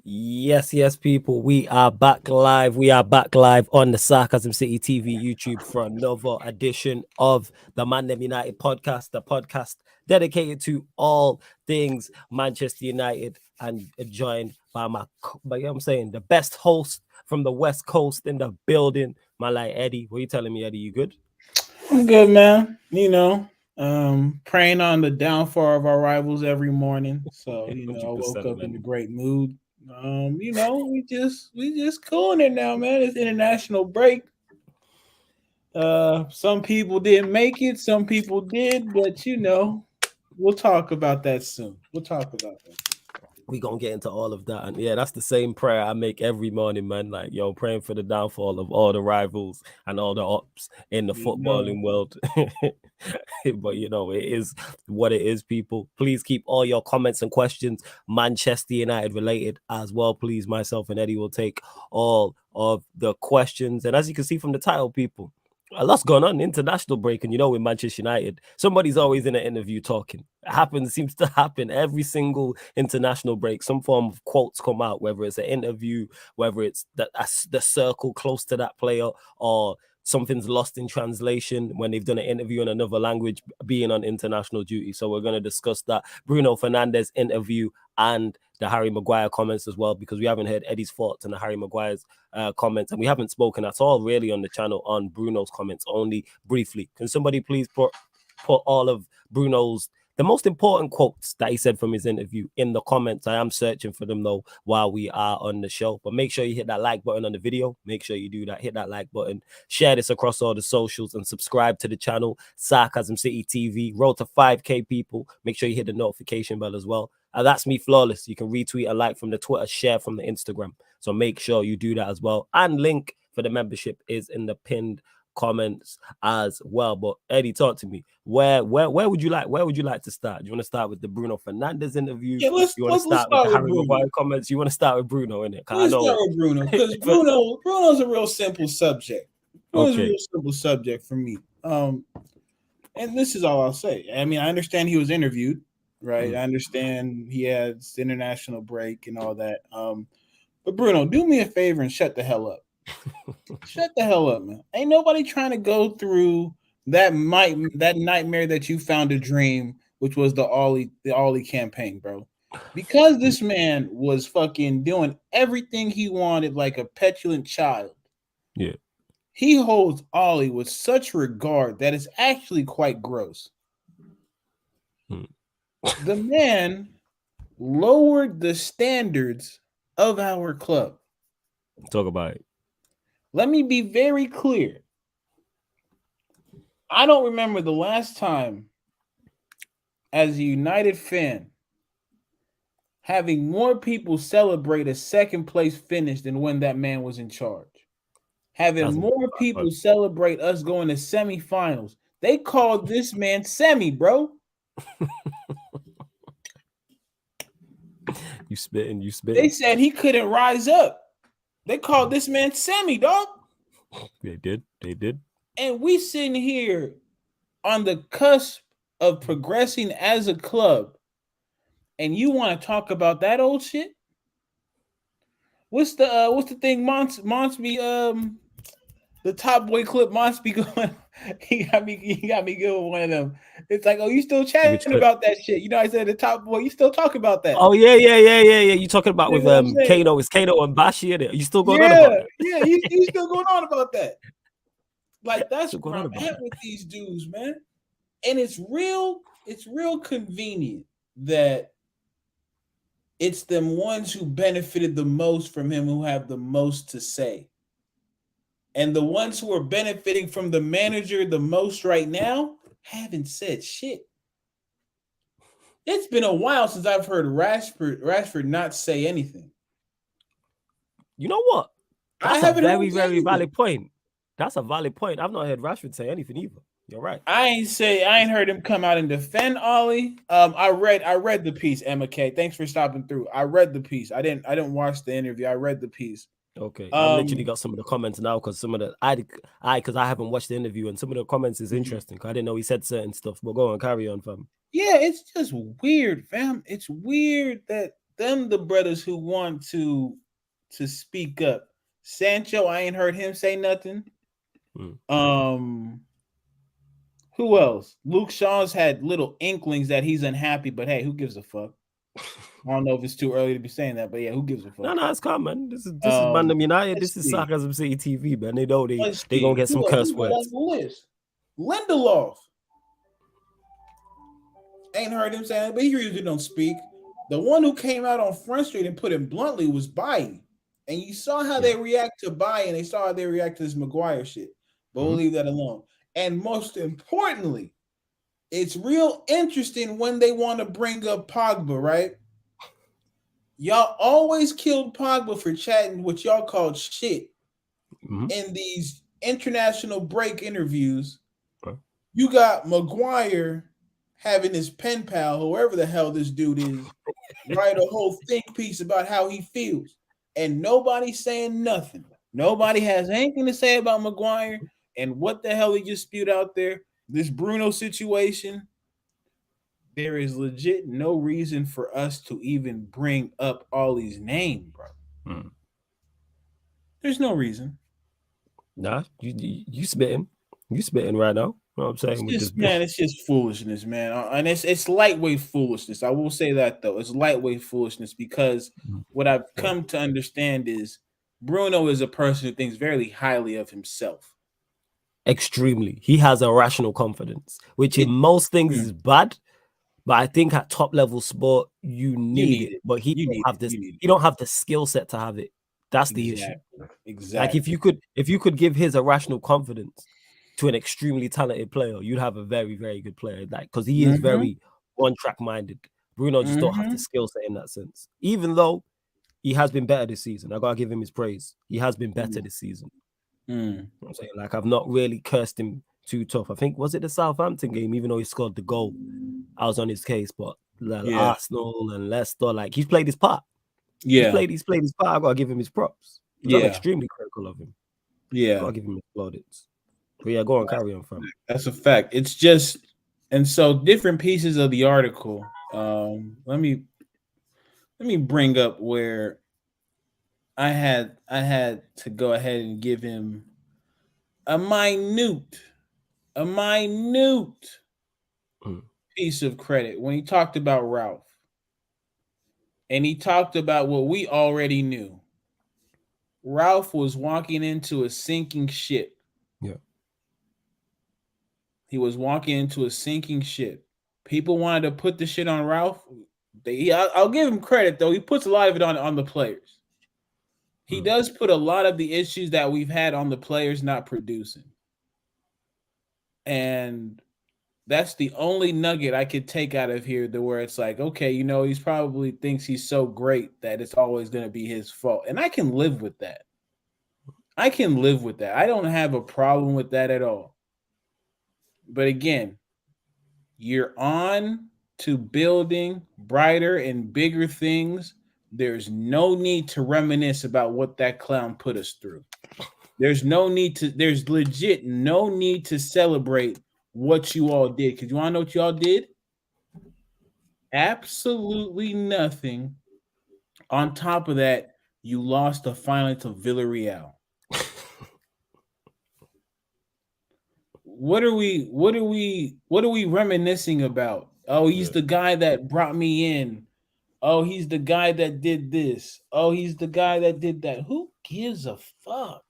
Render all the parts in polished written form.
Yes, people. We are back live. We are back live on the Sarcasm City TV YouTube for another edition of the ManDem United podcast, the podcast dedicated to all things Manchester United, and joined by by, you know what I'm saying, the best host from the West Coast in the building, my like Eddie. What are you telling me, Eddie? You good? I'm good, man. Praying on the downfall of our rivals every morning. So, I woke 100%, up in a man. great mood. We just cooling it now, man. It's international break. Some people didn't make it, some people did, but we'll talk about that soon. We'll talk about that. We gonna get into all of that, and yeah, that's the same prayer I make every morning, man. Like, yo, praying for the downfall of all the rivals and all the ops in the You know, footballing world. But it is what it is, people. Please keep all your comments and questions Manchester United related as well, please. Myself and Eddie will take all of the questions, and as you can see from the title, people, a lot's going on. International break, and with Manchester United, somebody's always in an interview talking. It happens, seems to happen every single international break. Some form of quotes come out, whether it's an interview, whether it's the circle close to that player, or something's lost in translation when they've done an interview in another language, being on international duty. So we're going to discuss that Bruno Fernandes interview and the Harry Maguire comments as well, because we haven't heard Eddie's thoughts on the Harry Maguire's comments, and we haven't spoken at all really on the channel on Bruno's comments, only briefly. Can somebody please put all of Bruno's the most important quotes that he said from his interview in the comments? I am searching for them though while we are on the show. But make sure you hit that like button on the video. Make sure you do that. Hit that like button. Share this across all the socials and subscribe to the channel, Sarcasm City TV. Road to 5K, people. Make sure you hit the notification bell as well. That's me, Flawless. You can retweet a like from the Twitter, share from the Instagram. So make sure you do that as well. And link for the membership is in the pinned comments as well. But Eddie, talk to me. Where would you like to start? Do you want to start with the Bruno Fernandes interview? yeah, let's You want to let's, let's start with the start with Harry Bruno. Maguire comments? You want to start with Bruno, innit? Because I Let's start know. with Bruno because Bruno's a real simple subject. Bruno's a Okay. real simple subject for me. And this is all I'll say. I mean, I understand he was interviewed, right? I understand he had international break and all that. But Bruno, do me a favor and shut the hell up. Shut the hell up, man. Ain't nobody trying to go through that nightmare that you found a dream, which was the Ollie campaign, bro. Because this man was fucking doing everything he wanted like a petulant child. Yeah. He holds Ollie with such regard that it's actually quite gross. The man lowered the standards of our club. Talk about it. Let me be very clear. I don't remember the last time, as a United fan, having more people celebrate a second place finish than when that man was in charge. Having more people celebrate us going to semifinals. They called this man Semi, bro. You spitting. They said he couldn't rise up. They called this man Semi, dog. They did. And we sitting here on the cusp of progressing as a club, and you want to talk about that old shit? What's the thing Mons be the Top Boy clip Mons be going? he got me good with one of them. It's like, oh, you still chatting about that shit? I said the Top Boy, you still talk about that? Oh yeah. You talking about with Kano? It's Kano and Bashi in it. You still going on about that? Yeah, you still going on about that? Like, that's where I'm at with these dudes, man. And it's real convenient that it's them ones who benefited the most from him who have the most to say. And the ones who are benefiting from the manager the most right now haven't said shit. It's been a while since I've heard Rashford not say anything. You know what? That's a very, very valid point. That's a valid point. I've not heard Rashford say anything either. You're right. I ain't heard him come out and defend Ollie. I read the piece, Emma K. Thanks for stopping through. I read the piece. I didn't watch the interview. I read the piece. Okay. I've literally got some of the comments now because some of the because I haven't watched the interview, and some of the comments is interesting. I didn't know he said certain stuff. But go on, carry on, fam. Yeah, it's just weird, fam. It's weird that them the brothers who want to speak up. Sancho, I ain't heard him say nothing. Who else? Luke Shaw's had little inklings that he's unhappy, but hey, who gives a fuck? I don't know if it's too early to be saying that, but yeah, who gives a fuck? No, it's calm, man. This is ManDem United. This is See. Sarcasm City TV, man. They know they gonna get some Who curse got on words. the list? Lindelof. Ain't heard him saying, but he usually don't speak. The one who came out on Front Street and put it bluntly was Baye. And you saw how they react to Baye, and they saw how they react to this Maguire shit. But we'll leave that alone. And most importantly, it's real interesting when they want to bring up Pogba, right? Y'all always killed Pogba for chatting what y'all called shit in these international break interviews. You got Maguire having his pen pal, whoever the hell this dude is, write a whole think piece about how he feels. And nobody's saying nothing. Nobody has anything to say about Maguire and what the hell he just spewed out there. This Bruno situation, there is legit no reason for us to even bring up all these names, bro. There's no reason. Nah, you spitting. You spitting right now. You know what I'm saying? It's just foolishness, man. And it's lightweight foolishness. I will say that, though. It's lightweight foolishness because what I've come to understand is Bruno is a person who thinks very highly of himself. Extremely. He has a rational confidence, which in most things is bad. But I think at top level sport, you need it. But he don't have the skill set to have it. That's the issue. Exactly. Like if you could give his irrational confidence to an extremely talented player, you'd have a very, very good player. Like because he is very one-track minded. Bruno just don't have the skill set in that sense. Even though he has been better this season, I gotta give him his praise. He has been better this season. You know what I'm saying? Like I've not really cursed him too tough. I think was it the Southampton game, even though he scored the goal, I was on his case, but Arsenal and Leicester, like he's played his part. He's played his part. I gotta give him his props. I'm extremely critical of him. I gotta give him his plaudits. But yeah, go on, carry on, fam. That's a fact. It's just, and so different pieces of the article. Let me bring up where I had to go ahead and give him a minute piece of credit when he talked about Ralph. And he talked about what we already knew. Ralph was walking into a sinking ship. Yeah. He was walking into a sinking ship. People wanted to put the shit on Ralph. I'll give him credit, though. He puts a lot of it on the players. He does put a lot of the issues that we've had on the players not producing. And that's the only nugget I could take out of here where it's like, okay, he's probably thinks he's so great that it's always going to be his fault. And I can live with that. I don't have a problem with that at all. But again, you're on to building brighter and bigger things. There's no need to reminisce about what that clown put us through. There's legit no need to celebrate what you all did. Because you want to know what y'all did? Absolutely nothing. On top of that, you lost the final to Villarreal. What are we reminiscing about? Oh, he's the guy that brought me in. Oh, he's the guy that did this. Oh, he's the guy that did that. Who gives a fuck?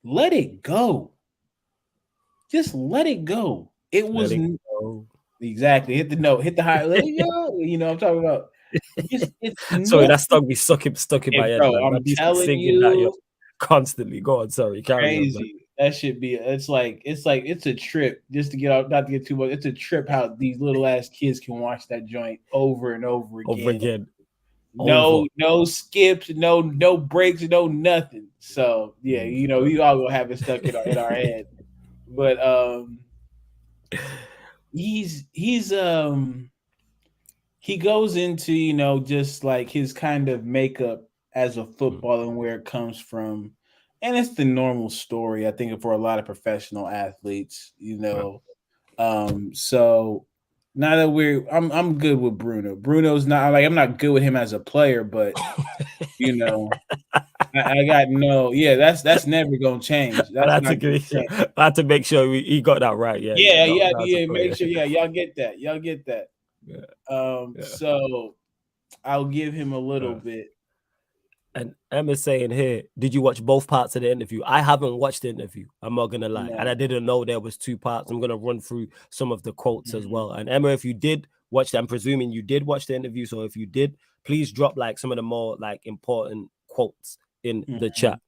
Let it go. Just let it go. It was exactly hit the note, hit the high. Let it go. I'm talking about. Sorry, that stuck in my head. Bro, man. I'm telling you, that constantly. Go on, sorry, carry on. Man. That should be. It's a trip just to get out. Not to get too much. It's a trip how these little ass kids can watch that joint over and over again. No skips, no breaks, no nothing. So yeah, we all gonna have it stuck in our head. But he goes into just like his kind of makeup as a footballer and where it comes from. And it's the normal story, I think, for a lot of professional athletes, So Now that I'm good with Bruno. Bruno's not like I'm not good with him as a player, but you know, I got no. Yeah, that's never gonna change. I That's had to not gonna agree. change. I had to make sure he got that right. Yeah, Yeah, not, yeah, not as a yeah. Make player. sure. Yeah, y'all get that. Y'all get that. Yeah, yeah. So I'll give him a little bit. And Emma's saying here, did you watch both parts of the interview? I haven't watched the interview. I'm not gonna lie, and I No. didn't know there was 2 parts. I'm gonna run through some of the quotes as Mhm. well. And Emma, if you did watch that, I'm presuming you did watch the interview. So if you did, please drop like some of the more like important quotes in the chat.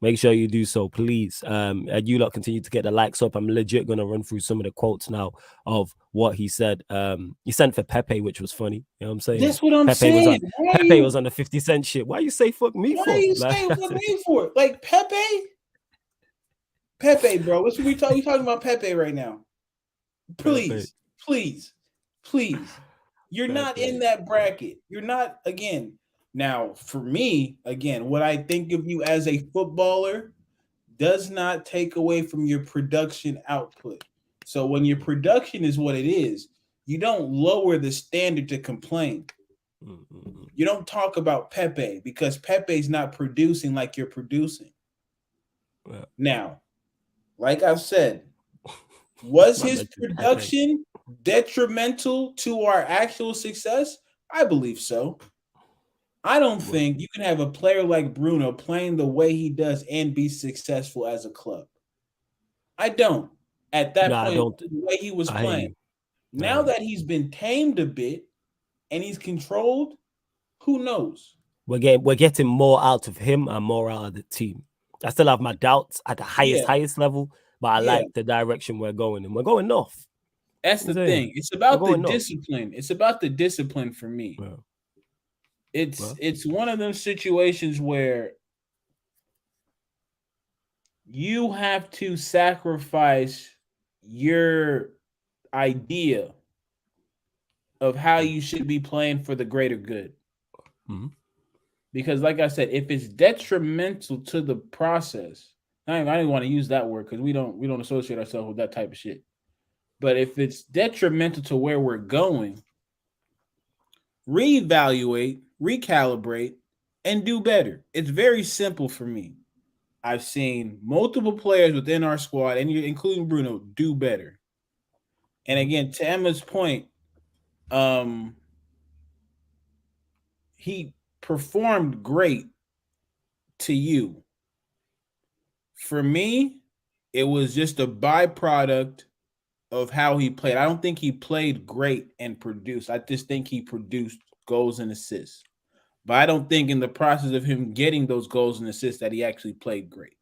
Make sure you do so, please. And you lot continue to get the likes up. I'm legit gonna run through some of the quotes now of what he said. He sent for Pepe, which was funny. You know what I'm saying? That's what I'm Pepe was on saying. Pepe was on the 50 Cent shit. Why you say fuck me Why are for? you Like, saying fuck me for it? Like Pepe, bro. What's we talking about Pepe right now? Please, please, please. You're not in that bracket. You're not again. Now, for me, again, what I think of you as a footballer does not take away from your production output. So when your production is what it is, you don't lower the standard to complain. You don't talk about Pepe because Pepe's not producing like you're producing. Yeah. Now, like I've said, was his production detrimental to our actual success? I believe so. I don't think you can have a player like Bruno playing the way he does and be successful as a club. I don't. At that I point, don't. the way he was I hear playing. you. Now that he's been tamed a bit and he's controlled, who knows? We're getting more out of him and more out of the team. I still have my doubts at the highest level, but I like the direction we're going, and we're going north. That's the thing. It's about the discipline. It's about the discipline for me. It's one of those situations where you have to sacrifice your idea of how you should be playing for the greater good. Because, like I said, if it's detrimental to the process, I didn't want to use that word because we don't associate ourselves with that type of shit. But if it's detrimental to where we're going, reevaluate, recalibrate, and do better. It's very simple for me. I've seen multiple players within our squad, and including Bruno, do better. And again, to Emma's point, he performed great to you. For me, it was just a byproduct of how he played. I don't think he played great and produced. I just think he produced goals and assists. But I don't think in the process of him getting those goals and assists that he actually played great.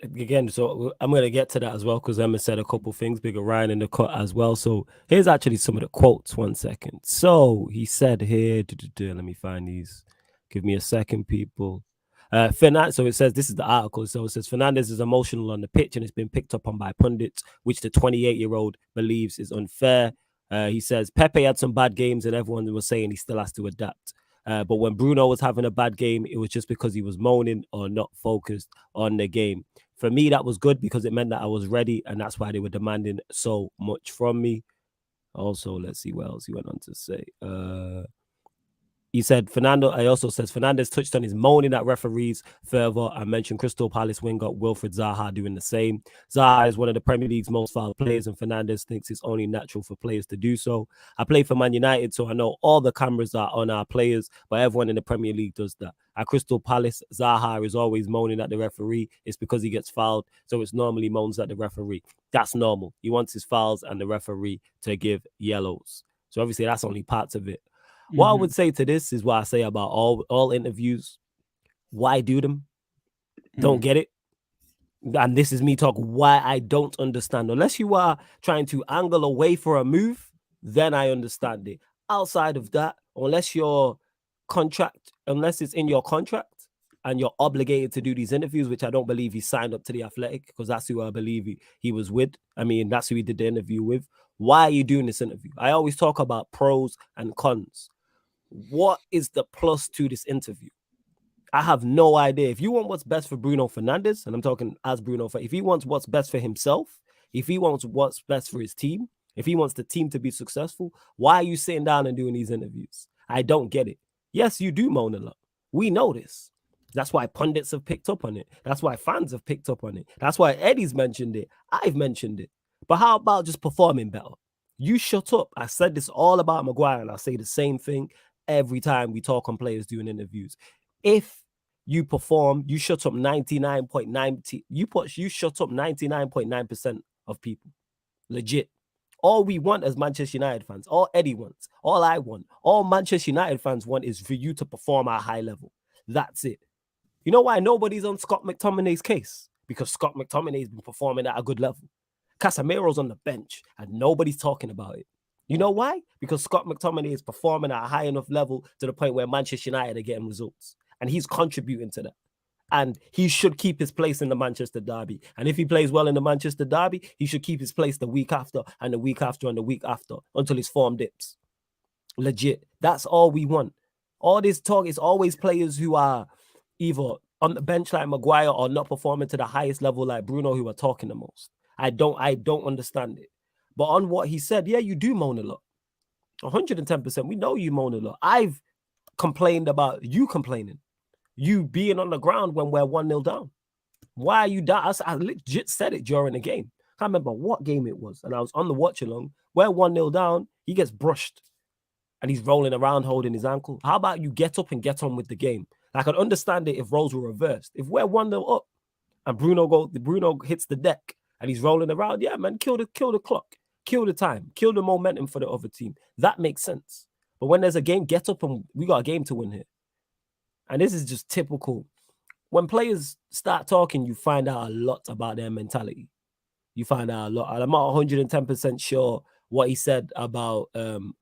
Again, so I'm going to get to that as well because Emma said a couple things, Bigger Ryan in the cut as well. So here's actually some of the quotes. 1 second. So he said here, let me find these. Give me a second, people. Fernandez, so it says, this is the article. So it says Fernandez is emotional on the pitch and it's been picked up on by pundits, which the 28-year-old believes is unfair. He says Pepe had some bad games and everyone was saying he still has to adapt. But when Bruno was having a bad game, it was just because he was moaning or not focused on the game. For me, that was good because it meant that I was ready, and that's why they were demanding so much from me. Also, let's see what else he went on to say. He said, I also says Fernandez touched on his moaning at referees further. I mentioned Crystal Palace winger Wilfred Zaha doing the same. Zaha is one of the Premier League's most foul players, and Fernandez thinks it's only natural for players to do so. I play for Man United, so I know all the cameras are on our players, but everyone in the Premier League does that. At Crystal Palace, Zaha is always moaning at the referee. It's because he gets fouled, so it's normally moans at the referee. That's normal. He wants his fouls and the referee to give yellows. So obviously that's only parts of it. What I would say to this is what I say about all interviews. Why do them? Don't get it. And this is me talking why I don't understand. Unless you are trying to angle away for a move, then I understand it. Outside of that, unless it's in your contract and you're obligated to do these interviews, which I don't believe he signed up to the Athletic because that's who I believe he was with. I mean, that's who he did the interview with. Why are you doing this interview? I always talk about pros and cons. What is the plus to this interview? I have no idea. If you want what's best for Bruno Fernandes, and I'm talking as Bruno, if he wants what's best for himself, if he wants what's best for his team, if he wants the team to be successful, why are you sitting down and doing these interviews? I don't get it. Yes, you do moan a lot. We know this. That's why pundits have picked up on it. That's why fans have picked up on it. That's why Eddie's mentioned it. I've mentioned it. But how about just performing better? You shut up. I said this all about Maguire, and I say the same thing every time we talk on players doing interviews. If you perform, you shut up 99.9. You shut up 99.9% of people. Legit. All we want as Manchester United fans, all Eddie wants, all I want, all Manchester United fans want is for you to perform at a high level. That's it. You know why nobody's on Scott McTominay's case? Because Scott McTominay's been performing at a good level. Casemiro's on the bench and nobody's talking about it. You know why? Because Scott McTominay is performing at a high enough level to the point where Manchester United are getting results. And he's contributing to that. And he should keep his place in the Manchester derby. And if he plays well in the Manchester derby, he should keep his place the week after and the week after and the week after until his form dips. Legit. That's all we want. All this talk is always players who are either on the bench like Maguire or not performing to the highest level like Bruno who are talking the most. I don't understand it. But on what he said, yeah, you do moan a lot. 110%. We know you moan a lot. I've complained about you complaining. You being on the ground when we're 1-0 down. Why are you down? I legit said it during the game. I can't remember what game it was. And I was on the watch along. We're 1-0 down. He gets brushed. And he's rolling around holding his ankle. How about you get up and get on with the game? I could understand it if roles were reversed. If we're 1-0 up and Bruno hits the deck and he's rolling around, yeah, man, kill the clock, kill the time, kill the momentum for the other team. That makes sense. But when there's a game, get up and we got a game to win here. And this is just typical. When players start talking, you find out a lot about their mentality. You find out a lot. And I'm not 110% sure what he said about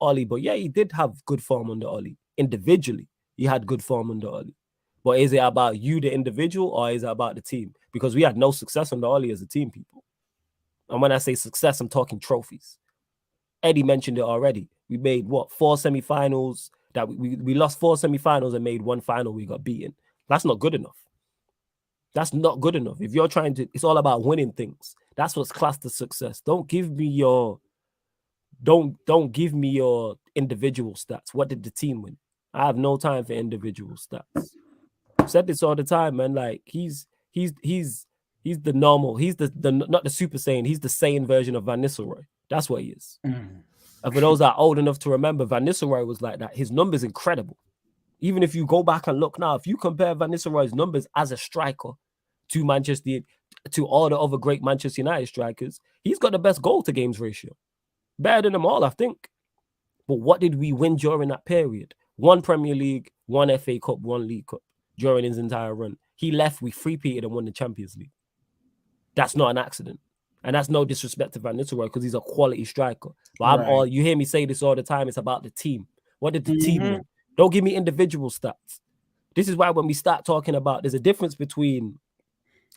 Oli, but yeah, he did have good form under Oli. Individually, he had good form under Oli. But is it about you, the individual, or is it about the team? Because we had no success under Oli as a team, people. And when I say success, I'm talking trophies. Eddie mentioned it already. We made, 4 semi-finals? That we lost 4 semi-finals and made 1 final we got beaten. That's not good enough. That's not good enough. If you're trying to, it's all about winning things. That's what's classed as success. Don't give me your individual stats. What did the team win? I have no time for individual stats. I've said this all the time, man. Like he's the normal. He's the not the Super Saiyan. He's the Saiyan version of Van Nistelrooy. That's what he is. And for those that are old enough to remember, Van Nistelrooy was like that. His numbers incredible. Even if you go back and look now, if you compare Van Nistelrooy's numbers as a striker to all the other great Manchester United strikers, he's got the best goal to games ratio. Better than them all, I think. But what did we win during that period? 1 Premier League, 1 FA Cup, 1 League Cup during his entire run. He left, we three-peated and won the Champions League. That's not an accident. And that's no disrespect to Van Nistelrooy because he's a quality striker. But you hear me say this all the time, it's about the team. What did the team win? Don't give me individual stats. This is why when we start talking about, there's a difference between,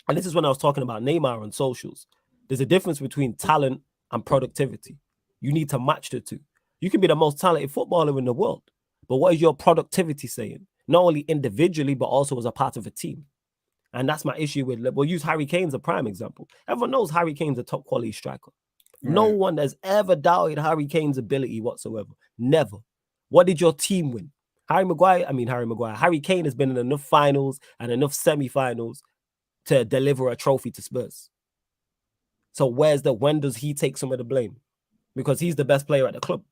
and this is when I was talking about Neymar on socials, there's a difference between talent and productivity. You need to match the two. You can be the most talented footballer in the world, but what is your productivity saying? Not only individually, but also as a part of a team. And that's my issue with, we'll use Harry Kane as a prime example. Everyone knows Harry Kane's a top quality striker. Right. No one has ever doubted Harry Kane's ability whatsoever. Never. What did your team win? Harry Kane has been in enough finals and enough semi-finals to deliver a trophy to Spurs. So when does he take some of the blame? Because he's the best player at the club.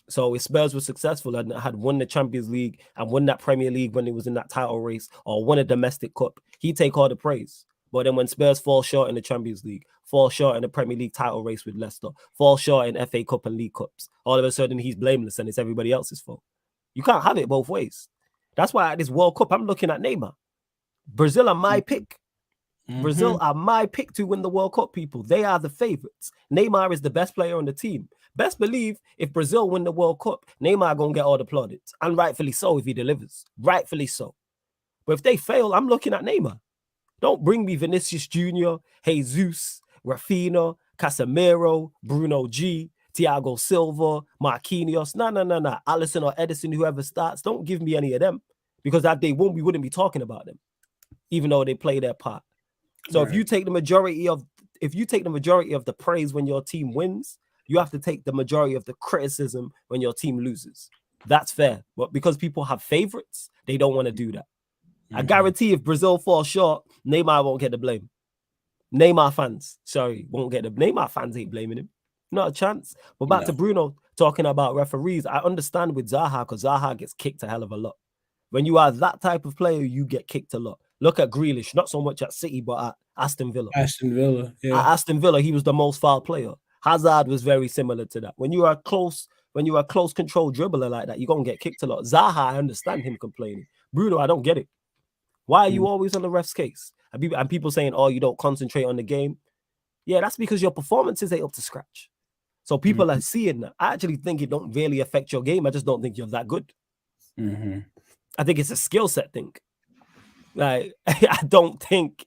So if Spurs were successful and had won the Champions League and won that Premier League when he was in that title race or won a domestic cup, he'd take all the praise. But then when Spurs fall short in the Champions League, fall short in the Premier League title race with Leicester, fall short in FA Cup and League Cups, all of a sudden he's blameless and it's everybody else's fault. You can't have it both ways. That's why at this World Cup, I'm looking at Neymar. Brazil are my pick. Brazil are my pick to win the World Cup, people. They are the favorites. Neymar is the best player on the team. Best believe if Brazil win the World Cup, Neymar gonna get all the plaudits. And rightfully so if he delivers. Rightfully so. But if they fail, I'm looking at Neymar. Don't bring me Vinicius Jr., Jesus, Rafinha, Casemiro, Bruno G, Thiago Silva, Marquinhos. No. Alisson or Edison, whoever starts, don't give me any of them. Because that day we wouldn't be talking about them, even though they play their part. So if you take the majority of the praise when your team wins, you have to take the majority of the criticism when your team loses. That's fair. But because people have favorites, they don't want to do that. I guarantee if Brazil falls short, Neymar won't get the blame. Neymar fans, won't get the Neymar fans ain't blaming him. Not a chance. But back to Bruno talking about referees. I understand with Zaha because Zaha gets kicked a hell of a lot. When you are that type of player, you get kicked a lot. Look at Grealish, not so much at City, but at Aston Villa. Yeah. At Aston Villa, he was the most foul player. Hazard was very similar to that. When you are close control dribbler like that, you're gonna get kicked a lot. Zaha, I understand him complaining. Bruno, I don't get it. Why are you always on the ref's case? And people saying, oh, you don't concentrate on the game. Yeah, that's because your performances ain't up to scratch. So people are seeing that. I actually think it don't really affect your game. I just don't think you're that good. I think it's a skill set thing. Like, I don't think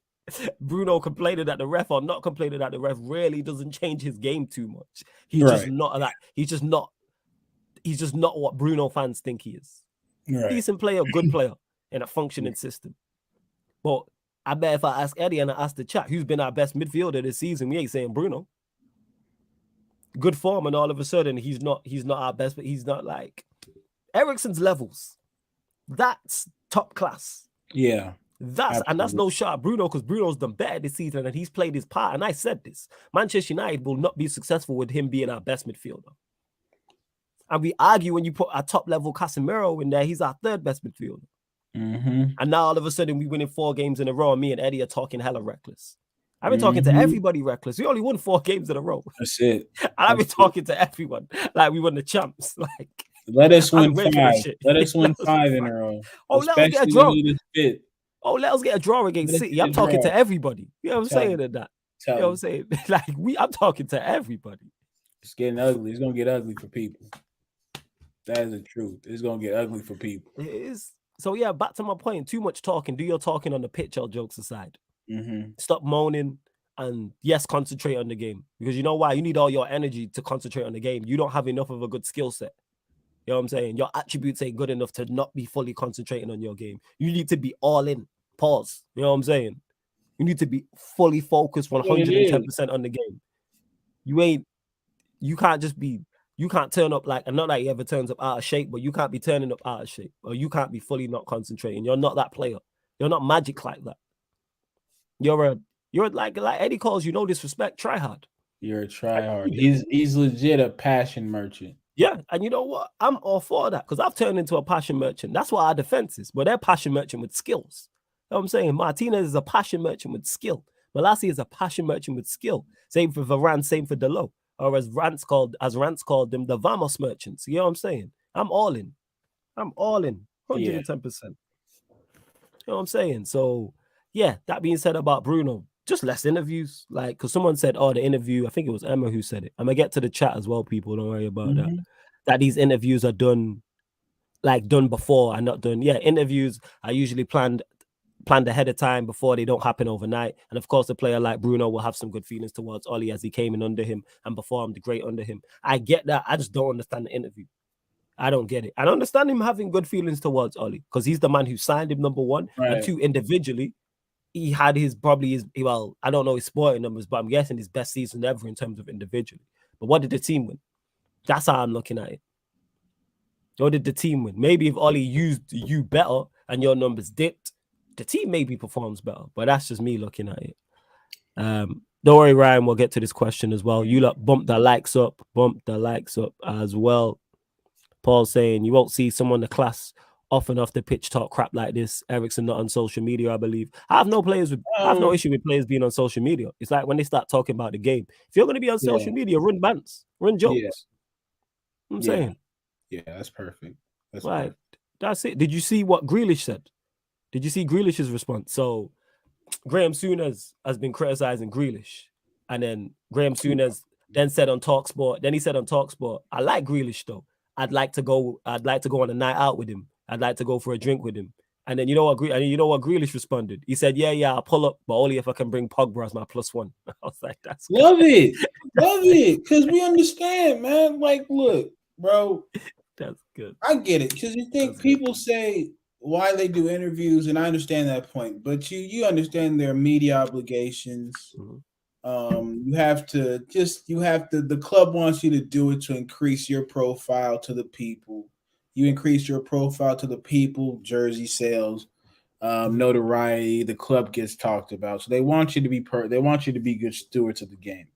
Bruno complaining at the ref or not complaining at the ref really doesn't change his game too much. He's just not that. He's just not what Bruno fans think he is. Decent player, good player in a functioning system. But I bet if I ask Eddie and I ask the chat, who's been our best midfielder this season, we ain't saying Bruno. Good form, and all of a sudden he's not our best, but he's not like Eriksen's levels. That's top class. Yeah. That's no shot at Bruno because Bruno's done better this season and he's played his part. And I said this: Manchester United will not be successful with him being our best midfielder. And we argue when you put our top level Casemiro in there, he's our third best midfielder. And now all of a sudden we winning 4 games in a row, and me and Eddie are talking hella reckless. I've been talking to everybody reckless. We only won 4 games in a row. That's it. And I've been talking to everyone like we won the champs. Like, let us win 5. Let us win 5 in a row. Oh, let us get a draw. Oh, let us get a draw against City. I'm talking to everybody. You know what I'm saying? You know what I'm saying? Like, I'm talking to everybody. It's getting ugly. It's gonna get ugly for people. That is the truth. It's gonna get ugly for people. It is. So yeah, back to my point. Too much talking. Do your talking on the pitch, all jokes aside. Stop moaning and yes, concentrate on the game. Because you know why? You need all your energy to concentrate on the game. You don't have enough of a good skill set. You know what I'm saying? Your attributes ain't good enough to not be fully concentrating on your game. You need to be all in. Pause. You know what I'm saying? You need to be fully focused 110% on the game. You can't turn up like, and not that he ever turns up out of shape, but you can't be turning up out of shape, or you can't be fully not concentrating. You're not that player. You're not magic like that. You're like Eddie calls, no disrespect, try hard. You're a try hard. He's legit a passion merchant. Yeah, and you know what? I'm all for that because I've turned into a passion merchant. That's what our defense is, but they're passion merchant with skills. You know what I'm saying? Martinez is a passion merchant with skill. Malassi is a passion merchant with skill. Same for Varane, same for Delo. Or as Rance called them, the Vamos merchants. You know what I'm saying? I'm all in. 110%. You know what I'm saying? So, yeah, that being said about Bruno, just less interviews. Like, because someone said, the interview, I think it was Emma who said it. I'm going to get to the chat as well, people. Don't worry about that. That these interviews are done before and not done. Yeah, interviews are usually planned ahead of time before they don't happen overnight. And of course, a player like Bruno will have some good feelings towards Oli as he came in under him and performed great under him. I get that. I just don't understand the interview. I don't get it. I don't understand him having good feelings towards Oli because he's the man who signed him, number one. And 2, individually, he had I don't know his sporting numbers, but I'm guessing his best season ever in terms of individually. But what did the team win? That's how I'm looking at it. What did the team win? Maybe if Oli used you better and your numbers dipped, the team maybe performs better, but that's just me looking at it. Don't worry, Ryan, we'll get to this question as well. You lot bump the likes up as well. Paul saying you won't see someone in the class off and off the pitch talk crap like this. Eriksen not on social media, I believe. I have no issue with players being on social media. It's like when they start talking about the game. If you're going to be on social media, run bants, run jokes. You know what I'm saying? Yeah, that's perfect. That's it. Did you see what Grealish said? Did you see Grealish's response? So Graham Souness has been criticizing Grealish. And then Graham Souness then said on TalkSport, I like Grealish though. I'd like to go on a night out with him. I'd like to go for a drink with him. And then you know what Grealish responded? He said, yeah, I'll pull up, but only if I can bring Pogba as my +1. I was like, that's good. Love it. Because we understand, man. Like, look, bro. That's good. I get it. Because you think people say why they do interviews, and I understand that point. But you understand their media obligations. You have to the club wants you to do it to increase your profile to the people. You increase your profile to the people, jersey sales, notoriety, the club gets talked about. So they want you to be they want you to be good stewards of the game.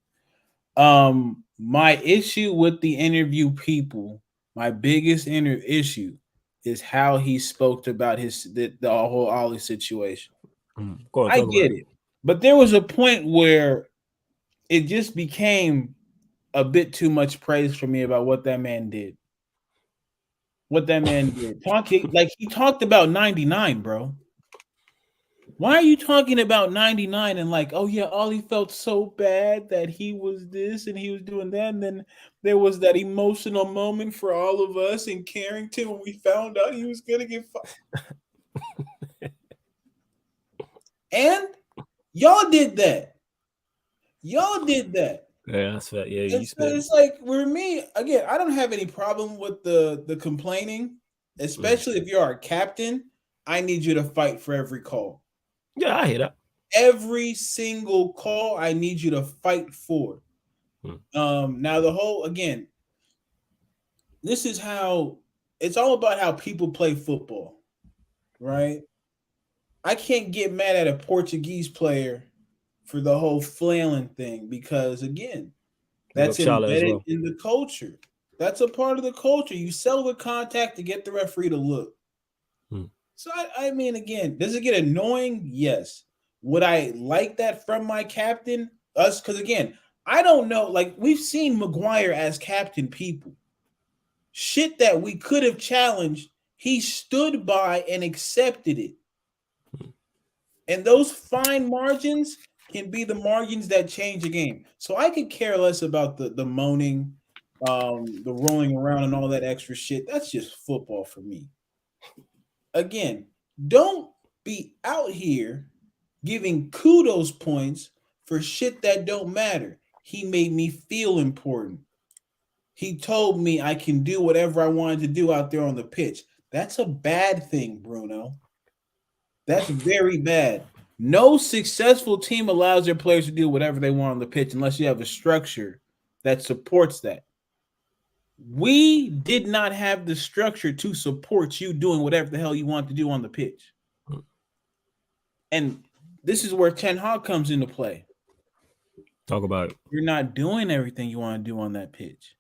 My issue with the interview people, my biggest issue is how he spoke about the whole Ollie situation. Go on, I talk about get it. But there was a point where it just became a bit too much praise for me about what that man did. What that man did. Talking like he talked about 99, bro. Why are you talking about 99 and like, oh yeah, Ollie felt so bad that he was this and he was doing that, and then there was that emotional moment for all of us in Carrington when we found out he was gonna get fired. And y'all did that. Y'all did that. Yeah, that's fair. Yeah, It's like with me again. I don't have any problem with the complaining, especially if you're a captain. I need you to fight for every call. Yeah, I hear that. Every single call, I need you to fight for. Now the whole again. This is how it's all about how people play football, right? I can't get mad at a Portuguese player for the whole flailing thing because again, that's embedded in the culture. That's a part of the culture. You settle with contact to get the referee to look. So I mean, again, does it get annoying? Yes. Would I like that from my captain? Us, because again, I don't know. Like we've seen Maguire as captain people. Shit that we could have challenged, he stood by and accepted it. And those fine margins can be the margins that change a game. So I could care less about the moaning, the rolling around and all that extra shit. That's just football for me. Again, don't be out here giving kudos points for shit that don't matter. He made me feel important. He told me I can do whatever I wanted to do out there on the pitch. That's a bad thing, Bruno. That's very bad. No successful team allows their players to do whatever they want on the pitch unless you have a structure that supports that. We did not have the structure to support you doing whatever the hell you want to do on the pitch. And this is where Ten Hag comes into play. Talk about it. You're not doing everything you want to do on that pitch.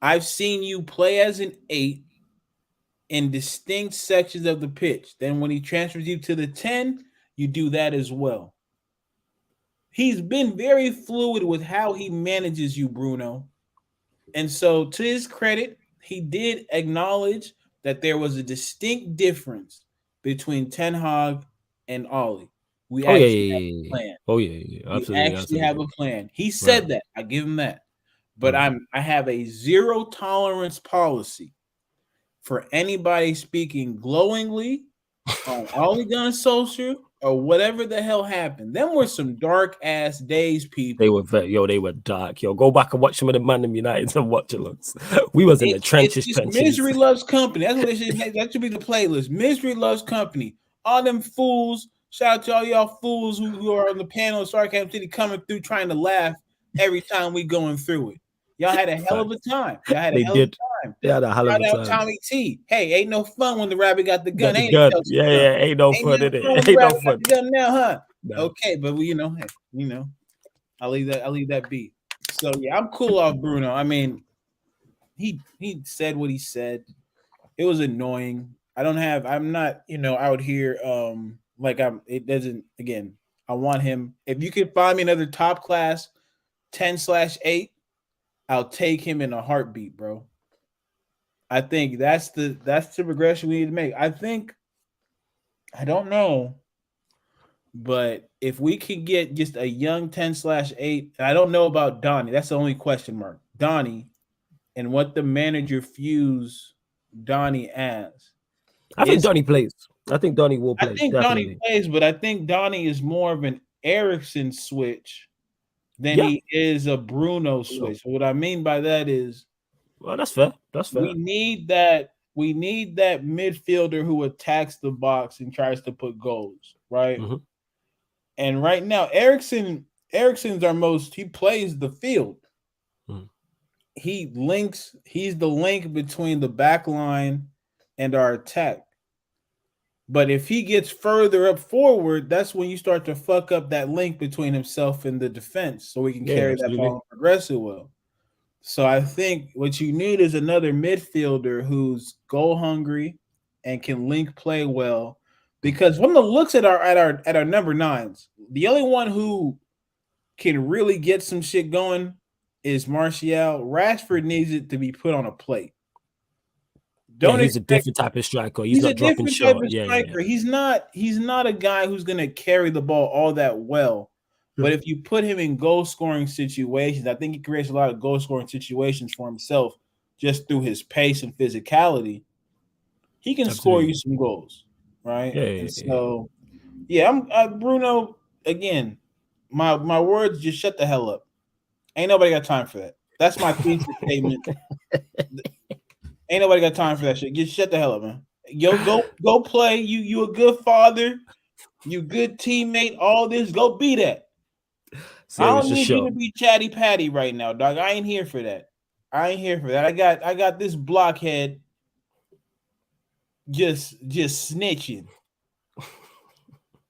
I've seen you play as an 8 in distinct sections of the pitch. Then when he transfers you to the 10, you do that as well. He's been very fluid with how he manages you, Bruno. And so to his credit, he did acknowledge that there was a distinct difference between Ten Hag and Ollie. We actually have a plan. Absolutely. We actually have a plan. He said that. I give him that. But I have a zero tolerance policy for anybody speaking glowingly on Ollie Gunnar Solskjaer or whatever the hell happened. Them were some dark ass days, people. They were dark. Yo, go back and watch some of the ManDem Uniteds and watch it. We was in the trenches. Misery loves company. That's what they should. That should be the playlist. Misery loves company. All them fools. Shout out to all y'all fools who are on the panel of Sarcasm City coming through trying to laugh every time we going through it. Y'all had a hell of a time. Y'all had a hell of a time. They had a hell of a time. Tommy T. Hey, ain't no fun when the rabbit got the gun. Ain't no fun in it. Ain't no fun. The gun now, huh? No. Okay, but I'll leave that be. So yeah, I'm cool off Bruno. I mean, he said what he said. It was annoying. I'm not, out here I want him. If you could find me another top class 10/8, I'll take him in a heartbeat, bro. I think that's the progression we need to make. I don't know, but if we could get just a young 10/8, and I don't know about Donnie, that's the only question mark. Donnie, and what the manager views Donnie as. I think Donnie plays. I think Donnie will play. I think Donnie plays, but I think Donnie is more of an Eriksson switch than he is a Bruno switch. So what I mean by that is, well, that's fair. That's fair. We need that midfielder who attacks the box and tries to put goals, right? And right now, Eriksson Ericsson's our most. He plays the field. Mm. He's the link between the back line and our attack. But if he gets further up forward, that's when you start to fuck up that link between himself and the defense so we can Yeah, carry that ball absolutely. and progress it well. So I think what you need is another midfielder who's goal hungry and can link play well. Because from the looks at our number nines, the only one who can really get some shit going is Martial. Rashford needs it to be put on a plate. Yeah, Don't he's a expect different type of striker. He's he's a not dropping different type short. of Yeah, yeah, yeah. striker. He's not a guy who's gonna carry the ball all that well. But if you put him in goal scoring situations, I think he creates a lot of goal scoring situations for himself just through his pace and physicality. He can score you Absolutely. some goals, right? Yeah, And yeah, yeah. so, yeah, I'm Bruno again. My words, just shut the hell up. Ain't nobody got time for that. That's my thesis statement. Ain't nobody got time for that shit. Just shut the hell up, man. Yo, go play. You a good father. You good teammate. All this, go be that. I Serious, don't just need you show. to be chatty patty right now, dog. I ain't here for that. I ain't here for that. I got this blockhead just snitching,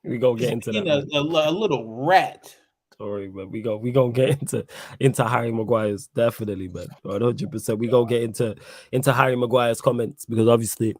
We gonna get into being that, a, man. a little rat. Sorry, but we gonna get into Harry Maguire's definitely, man. 100%. We gonna get into Harry Maguire's comments because obviously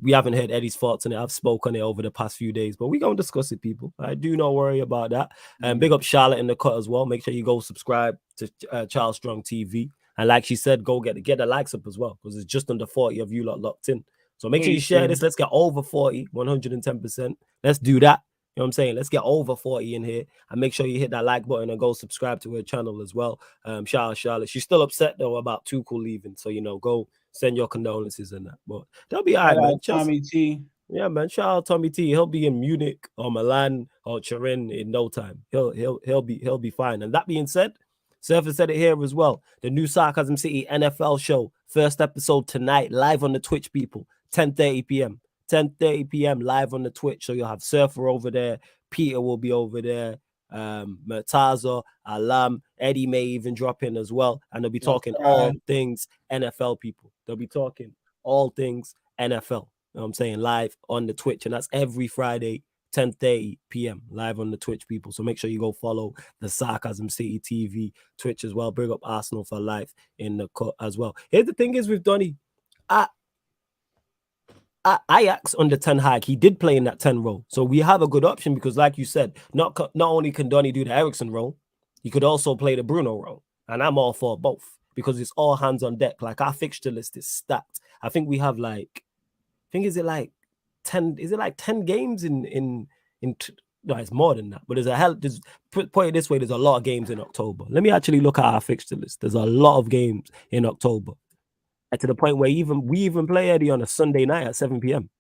we haven't heard Eddie's thoughts on it. I've spoken on it over the past few days, but we gonna discuss it, people. I do not worry about that. And big up Charlotte in the cut as well. Make sure you go subscribe to Charles Strong TV. And like she said, go get the likes up as well because it's just under 40 of you lot locked in. So make sure you Please share do. this. Let's get over 40, 110%. Let's do that. You know what I'm saying? Let's get over 40 in here and make sure you hit that like button and go subscribe to her channel as well. Shout out Charlotte. She's still upset though about Tuchel leaving. So, go send your condolences and that. But they'll be all right, Shout man. out Tommy T. Yeah, man. Shout out Tommy T. He'll be in Munich or Milan or Turin in no time. He'll be fine. And that being said, Surfer said it here as well. The new Sarcasm City NFL show, first episode tonight, live on the Twitch, people, 10:30 p.m. 10:30 p.m. live on the Twitch. So you'll have Surfer over there. Peter will be over there. Murtaza, Alam, Eddie may even drop in as well. And they'll be talking all things NFL, people. They'll be talking all things NFL. You know what I'm saying? Live on the Twitch. And that's every Friday, 10:30 p.m. live on the Twitch, people. So make sure you go follow the Sarcasm City TV Twitch as well. Bring up Arsenal for life in the cut as well. Here's the thing is with Donny. Ajax under Ten Hag, he did play in that 10 role. So we have a good option because, like you said, not only can Donny do the Ericsson role, he could also play the Bruno role. And I'm all for both because it's all hands on deck. Like our fixture list is stacked. I think we have is it like 10 games in no, it's more than that. But put it this way, there's a lot of games in October. Let me actually look at our fixture list. There's a lot of games in October. And to the point where we even play Eddie on a Sunday night at 7 p.m.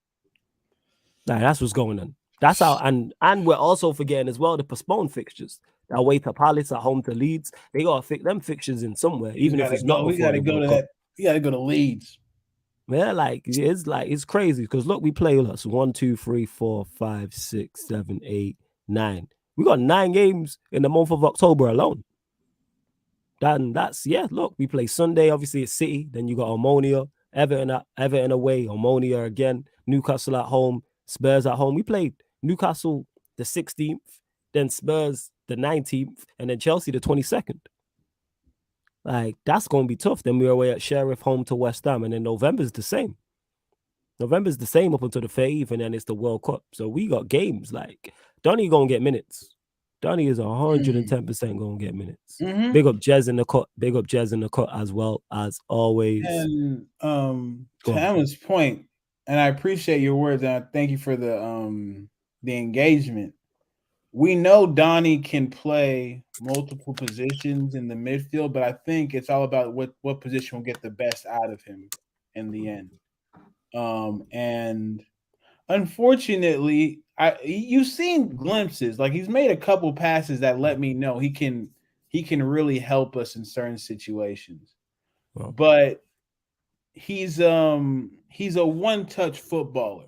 Nah, that's what's going on. That's how, and we're also forgetting as well the postponed fixtures. That away to Palace, at home to Leeds. They gotta fix them fixtures in somewhere, even if it's not before the World Cup. We gotta go to Leeds. Yeah, it's crazy because look, we play us 1, 2, 3, 4, 5, 6, 7, 8, 9. We got 9 games in the month of October alone. Look, we play Sunday. Obviously, it's City. Then you got Omonia, Everton away, Omonia again, Newcastle at home, Spurs at home. We played Newcastle the 16th, then Spurs the 19th, and then Chelsea the 22nd. Like, that's going to be tough. Then we're away at Sheriff, home to West Ham, and then November's the same. November's the same up until the 30th, and then it's the World Cup. So we got games. Like, Donny going to get minutes. Donny is 110% going to get minutes. Mm-hmm. Big up Jez in the cut. Big up Jez in the cut as well, as always. And to Emma's point, and I appreciate your words, and I thank you for the engagement. We know Donny can play multiple positions in the midfield, but I think it's all about what position will get the best out of him in the end. And unfortunately, you've seen glimpses. Like he's made a couple passes that let me know he can really help us in certain situations. Wow. But he's a one-touch footballer.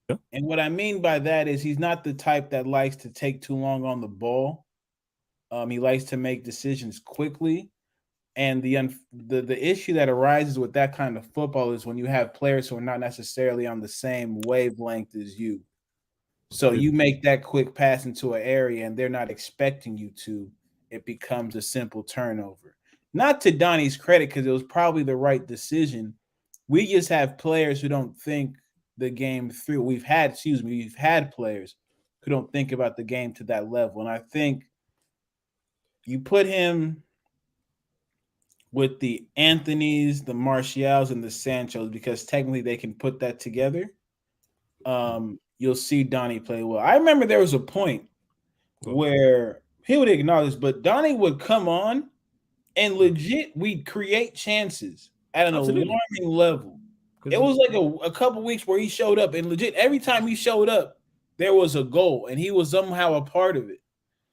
Yeah. And what I mean by that is he's not the type that likes to take too long on the ball. He likes to make decisions quickly, and the issue that arises with that kind of football is when you have players who are not necessarily on the same wavelength as you. So True. you make that quick pass into an area, and they're not expecting you to. It becomes a simple turnover. Not to Donnie's credit, because it was probably the right decision. We just have players who don't think the game through. We've had players who don't think about the game to that level. And I think you put him with the Anthonys, the Martials, and the Sanchos, because technically they can put that together. You'll see Donnie play well. I remember there was a point where he would acknowledge, but Donnie would come on and legit we'd create chances at an Absolutely. alarming level. It was like a couple weeks where he showed up, and legit every time he showed up, there was a goal, and he was somehow a part of it.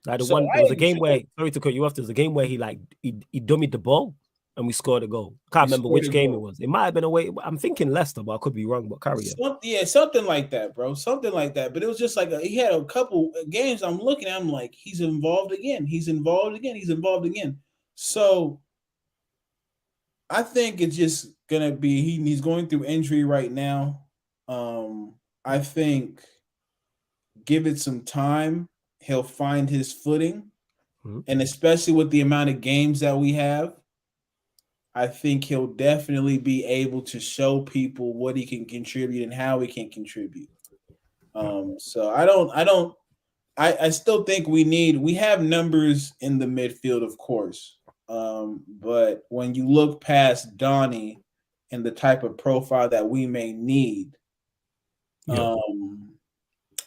Like So there was a game where, sorry to cut you off, there was a game where he dummied the ball and we scored a goal. Can't remember which game it was. It might have been away. I'm thinking Leicester, but I could be wrong. But carry on. Something like that, bro. Something like that. But it was just like he had a couple games. I'm looking at him like he's involved again. He's involved again. He's involved again. So I think it's just gonna be he's going through injury right now. I think give it some time, he'll find his footing, and especially with the amount of games that we have, I think he'll definitely be able to show people what he can contribute and how he can contribute. So I still think we have numbers in the midfield, of course. But when you look past Donnie and the type of profile that we may need,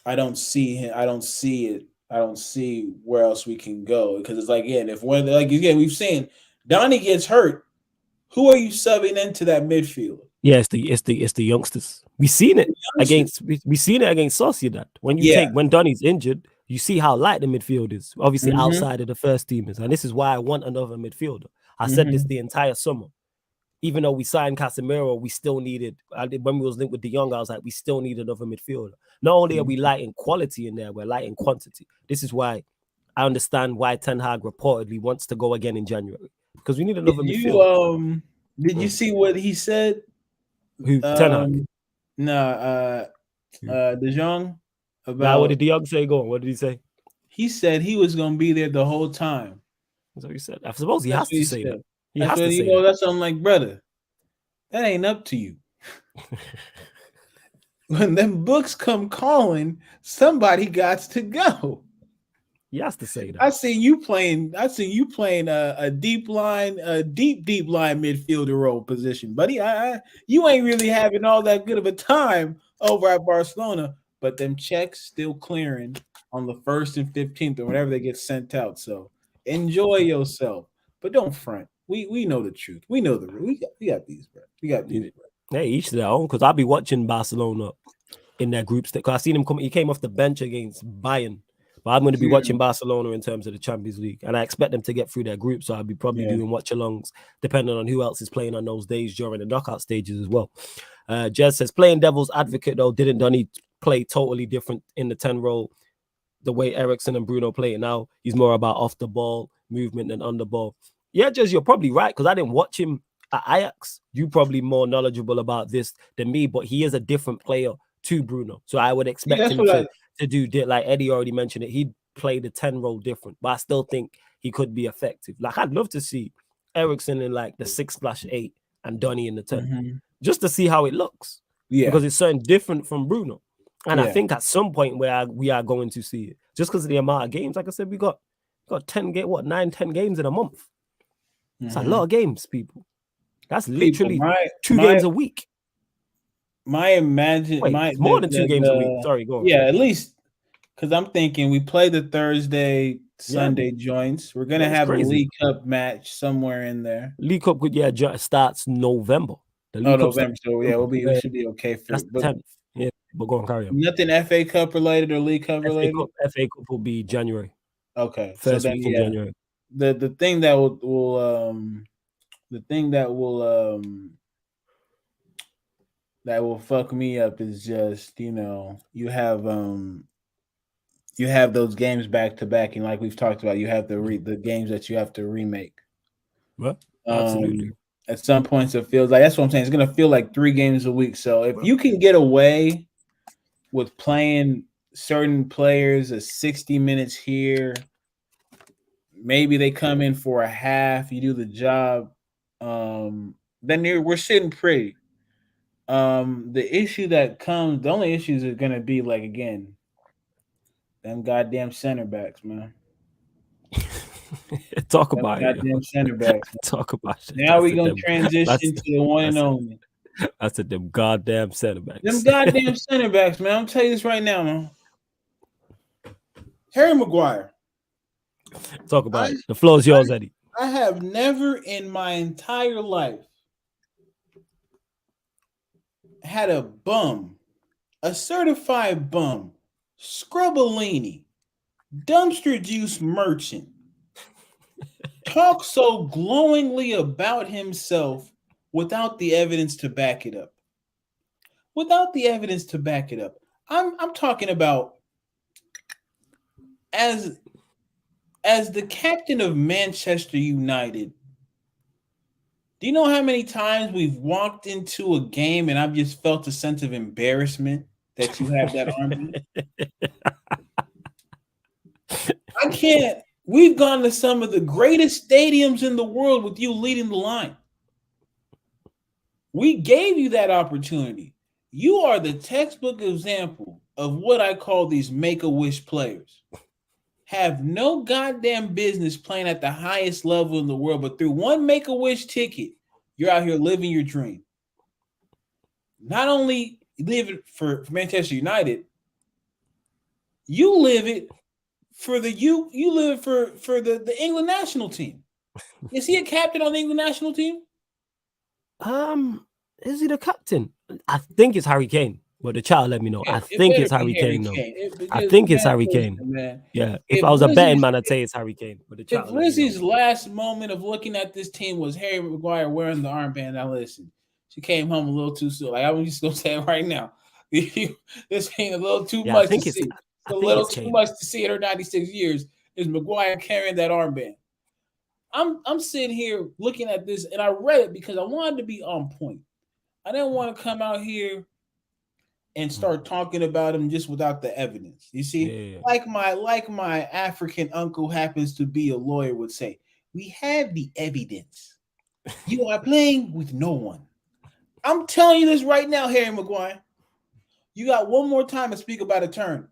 I don't see him. I don't see it. I don't see where else we can go, because it's like, again, we've seen Donnie gets hurt, who are you subbing into that midfield? Yeah, it's the youngsters. We seen it against Sociedad. When Donnie's injured, you see how light the midfield is. Obviously, outside of the first teamers, and this is why I want another midfielder. I said this the entire summer. Even though we signed Casemiro, we still needed. When we was linked with De Jong, I was like, we still need another midfielder. Not only are we light in quality in there, we're light in quantity. This is why I understand why Ten Hag reportedly wants to go again in January, because we need another midfielder. Did you see what he said? Who Ten Hag? De Jong. Now, what did De Jong say? Go on. What did he say? He said he was going to be there the whole time. That's what he said. I suppose he has to say that. That's I'm like, brother, that ain't up to you. When them books come calling, somebody got to go. He has to say that. I seen you playing a deep line, deep line midfielder role position, buddy. You ain't really having all that good of a time over at Barcelona, but them checks still clearing on the 1st and 15th or whenever they get sent out. So enjoy yourself, but don't front. We know the truth. We know we got these, bro. We got these, bro. Hey, each to their own. Because I'll be watching Barcelona in their groups. Because I seen him come. He came off the bench against Bayern. But I'm going to be watching Barcelona in terms of the Champions League, and I expect them to get through their group. So I'll be probably doing watch-alongs, depending on who else is playing on those days during the knockout stages as well. Jez says, playing devil's advocate though, didn't Donny play totally different in the 10 role? The way Eriksen and Bruno play it now, he's more about off the ball movement than on the ball. Yeah, Jez, you're probably right, because I didn't watch him at Ajax. You probably more knowledgeable about this than me, but he is a different player to Bruno. So I would expect him to do, like Eddie already mentioned it, he'd play the 10 role different, but I still think he could be effective. Like, I'd love to see Eriksen in like the 6/8 and Donny in the 10, just to see how it looks. Yeah, because it's something different from Bruno. And I think at some point where we are going to see it, just because of the amount of games. Like I said, we got 10 games in a month. It's a lot of games, people. That's literally 2 games a week. More than 2 games a week. Sorry, go on. Yeah, at least, because I'm thinking we play the Thursday, Sunday joints. We're gonna have a League Cup match somewhere in there. League Cup starts November. November. So we should be okay for it. That's 10th. Yeah, but go on, carry on. Nothing FA Cup related or League Cup related. FA Cup will be January. Okay, first week in January. The thing that will fuck me up is just, you have you have those games back to back, and like we've talked about, you have the games that you have to remake. Well, absolutely. At some points, it feels like that's what I'm saying. It's gonna feel like 3 games a week. So if Well, you can get away with playing certain players 60 minutes here, maybe they come in for a half, you do the job, then we're sitting pretty. The only issues are gonna be like again, them goddamn center backs, man. talk Them about it, yo. goddamn center backs. Man. Talk about it. Now That's we a gonna them. transition to the one and That's only. that's a them goddamn center Them backs. goddamn center backs, man. I'm telling you this right now, man. Harry Maguire. Talk about it. The floor is yours, Eddie. I have never in my entire life had a bum, a certified bum, scrubbalini, dumpster juice merchant talk so glowingly about himself without the evidence to back it up. Without the evidence to back it up. I'm talking about as the captain of Manchester United. Do you know how many times we've walked into a game and I've just felt a sense of embarrassment that you have that armband? I can't. We've gone to some of the greatest stadiums in the world with you leading the line. We gave you that opportunity. You are the textbook example of what I call these make-a-wish players. Have no goddamn business playing at the highest level in the world, but through one make-a-wish ticket, you're out here living your dream. Not only live it for Manchester United, you live it for you live it for the England national team. Is he a captain on the England national team? Is he the captain? I think it's Harry Kane. But the child let me know. I think it's Harry Kane. No, I think it's Harry Kane. Man. Yeah, if I was a betting man, I'd say it's Harry Kane. But the child if Lizzie's last moment of looking at this team was Harry Maguire wearing the armband, now listen, she came home a little too soon. Like I'm just gonna say it right now. This ain't a little too much to see. It's a little too much to see in her 96 years. Is Maguire carrying that armband? I'm sitting here looking at this, and I read it because I wanted to be on point. I didn't want to come out here and start talking about him just without the evidence. You see, like my African uncle happens to be a lawyer would say, we have the evidence. You are playing with no one. I'm telling you this right now, Harry Maguire. You got one more time to speak about a turn,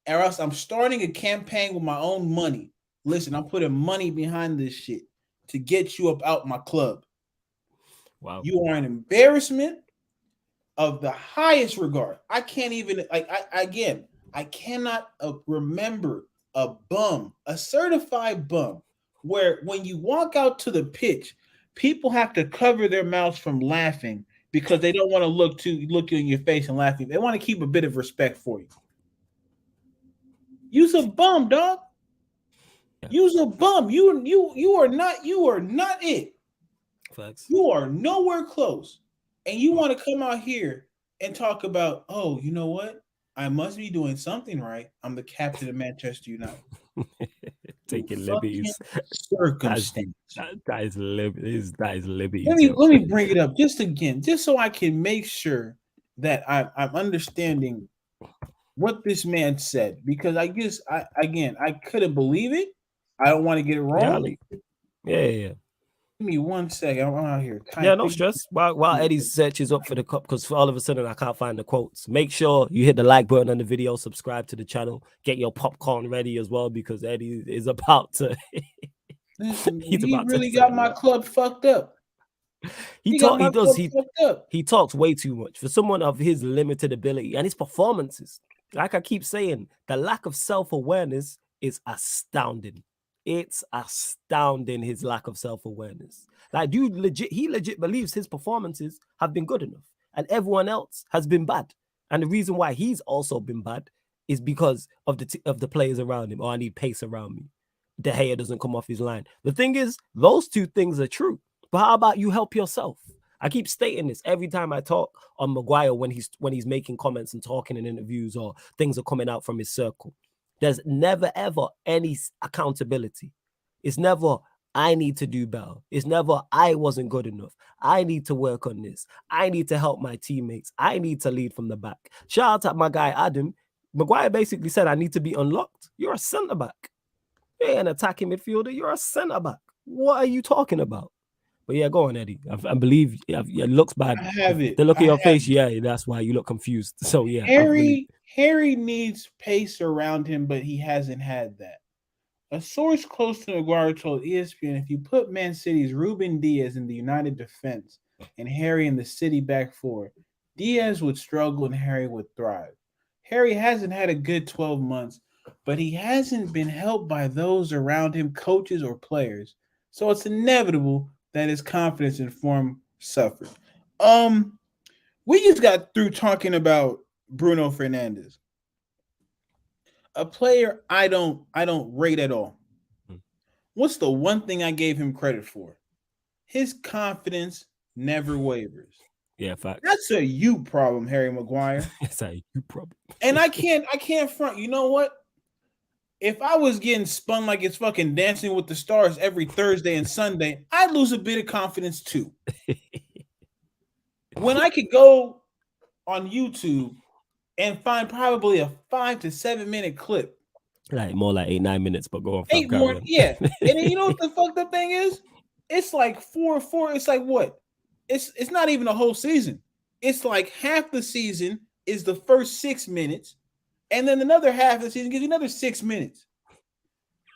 or else I'm starting a campaign with my own money. Listen, I'm putting money behind this shit to get you up out my club. Wow. You are an embarrassment of the highest regard. I can't even I cannot remember a bum, a certified bum, where when you walk out to the pitch, people have to cover their mouths from laughing because they don't want to look you in your face and laughing. They want to keep a bit of respect for you. You's a bum, dog. You's a bum. You are not it. Facts. You are nowhere close. And you want to come out here and talk about, oh, you know what? I must be doing something right. I'm the captain of Manchester United. Taking liberties. Circumstance. That is liberties. Let me bring it up just again, just so I can make sure that I'm understanding what this man said, because I guess I couldn't believe it. I don't want to get it wrong. Yeah. Give me 1 second. I'm out here. Yeah, no stress. While Eddie searches up for the cup, because all of a sudden I can't find the quotes. Make sure you hit the like button on the video, subscribe to the channel, get your popcorn ready as well, because Eddie is about to. He really got my club fucked up. He talks way too much for someone of his limited ability and his performances. Like I keep saying, the lack of self-awareness is astounding. It's astounding, his lack of self-awareness. Like, dude, he legit believes his performances have been good enough and everyone else has been bad. And the reason why he's also been bad is because of the players around him. I need pace around me. De Gea doesn't come off his line. The thing is, those two things are true. But how about you help yourself? I keep stating this every time I talk on Maguire when he's making comments and talking in interviews or things are coming out from his circle. There's never ever any accountability. It's never I need to do better. It's never I wasn't good enough. I need to work on this. I need to help my teammates. I need to lead from the back. Shout out to my guy Adam. Maguire basically said, I need to be unlocked. You're a centre back. You ain't an attacking midfielder. You're a centre back. What are you talking about? But yeah, go on, Eddie. I believe it looks bad. I have it. The look I at your have face, yeah, that's why you look confused. So yeah, Harry needs pace around him, but he hasn't had that. A source close to Maguire told ESPN if you put Man City's Ruben Diaz in the United defense and Harry in the City back four, Diaz would struggle and Harry would thrive. Harry hasn't had a good 12 months, but he hasn't been helped by those around him, coaches or players. So it's inevitable that his confidence and form suffered. We just got through talking about Bruno Fernandes, a player I don't rate at all. What's the one thing I gave him credit for? His confidence never wavers. Yeah, fact. That's a you problem, Harry Maguire. It's a you problem. And I can't front. You know what? If I was getting spun like it's fucking Dancing with the Stars every Thursday and Sunday, I'd lose a bit of confidence too. When I could go on YouTube and find probably a 5 to 7 minute clip. Like more like 8-9 minutes, but go on. Eight more, yeah. And then you know what the fucked up thing is? It's like 4. It's like what? It's not even a whole season. It's like half the season is the first 6 minutes, and then another half of the season gives you another 6 minutes.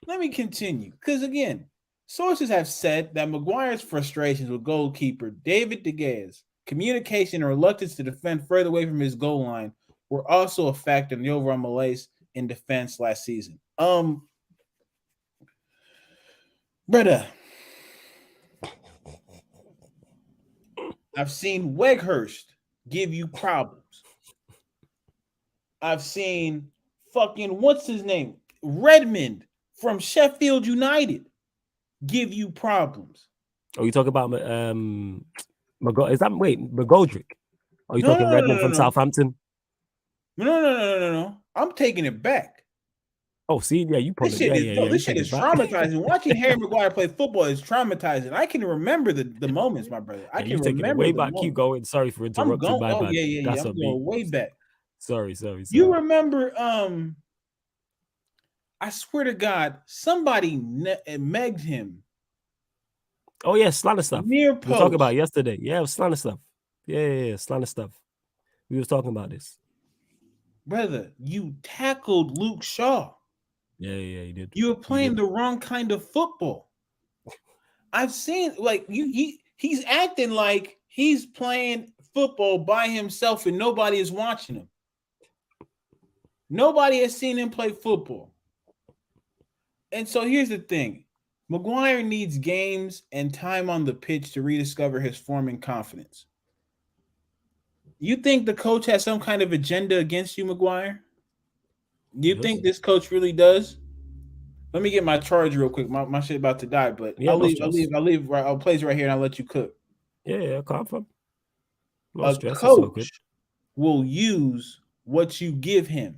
Let me continue, because again, sources have said that Maguire's frustrations with goalkeeper David De Gea's communication and reluctance to defend further away from his goal line were also a factor in the overall malaise in defense last season. Brother, I've seen Weghorst give you problems. I've seen fucking what's his name? Redmond from Sheffield United give you problems. Oh, you talk about is that McGoldrick? Are you talking Redmond from Southampton? No. I'm taking it back. Oh, see, yeah, you probably this shit is traumatizing. Watching Harry Maguire play football is traumatizing. I can remember the moments, my brother. I can remember way back. Keep going. Sorry for interrupting. I'm going, I'm going way back. Sorry. You remember? I swear to God, somebody megged him. Oh yeah, slander stuff. Near post. We were talking about yesterday. Yeah, it was slander stuff. Yeah, slander stuff. We was talking about this. Brother, you tackled Luke Shaw. Yeah, you did. You were playing the wrong kind of football. I've seen he's acting like he's playing football by himself and nobody is watching him. Nobody has seen him play football. And so here's the thing. Maguire needs games and time on the pitch to rediscover his form and confidence. You think the coach has some kind of agenda against you, Maguire? Do you think this coach really does? Let me get my charge real quick. My shit about to die, but yeah, I'll place right here and I'll let you cook. Yeah, confirm. A coach will use what you give him.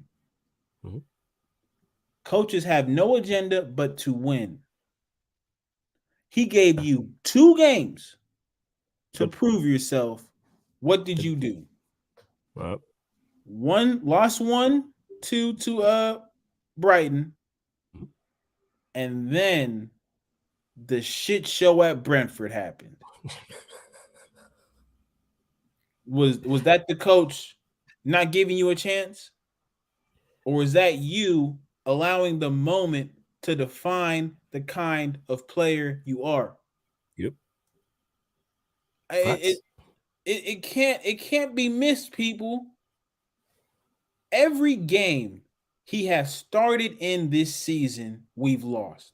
Mm-hmm. Coaches have no agenda but to win. He gave you 2 games to prove yourself. What did you do? Well, lost 1-2 to Brighton, and then the shit show at Brentford happened. Was that the coach not giving you a chance? Or was that you allowing the moment to define the kind of player you are? Yep. It can't be missed, people. Every game he has started in this season, we've lost.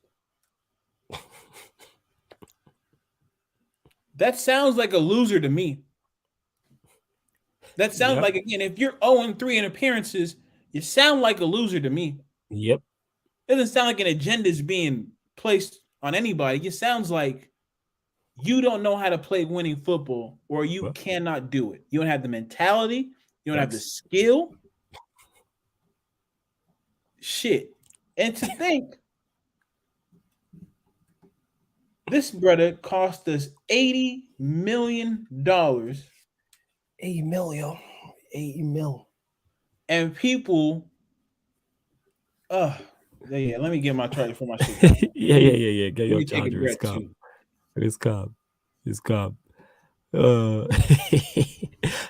That sounds like a loser to me. That sounds like, again, if you're 0-3 in appearances, you sound like a loser to me. Yep. It doesn't sound like an agenda is being placed on anybody. It sounds like you don't know how to play winning football, or you cannot do it. You don't have the mentality. You don't have the skill. Shit. And to think this brother cost us $80 million. 80 mil, yo. 80 mil. And people, yeah, let me get my charger for my shit calm. Yeah. Get Let your me take a charger. It's breath calm. too. It's calm. It's calm.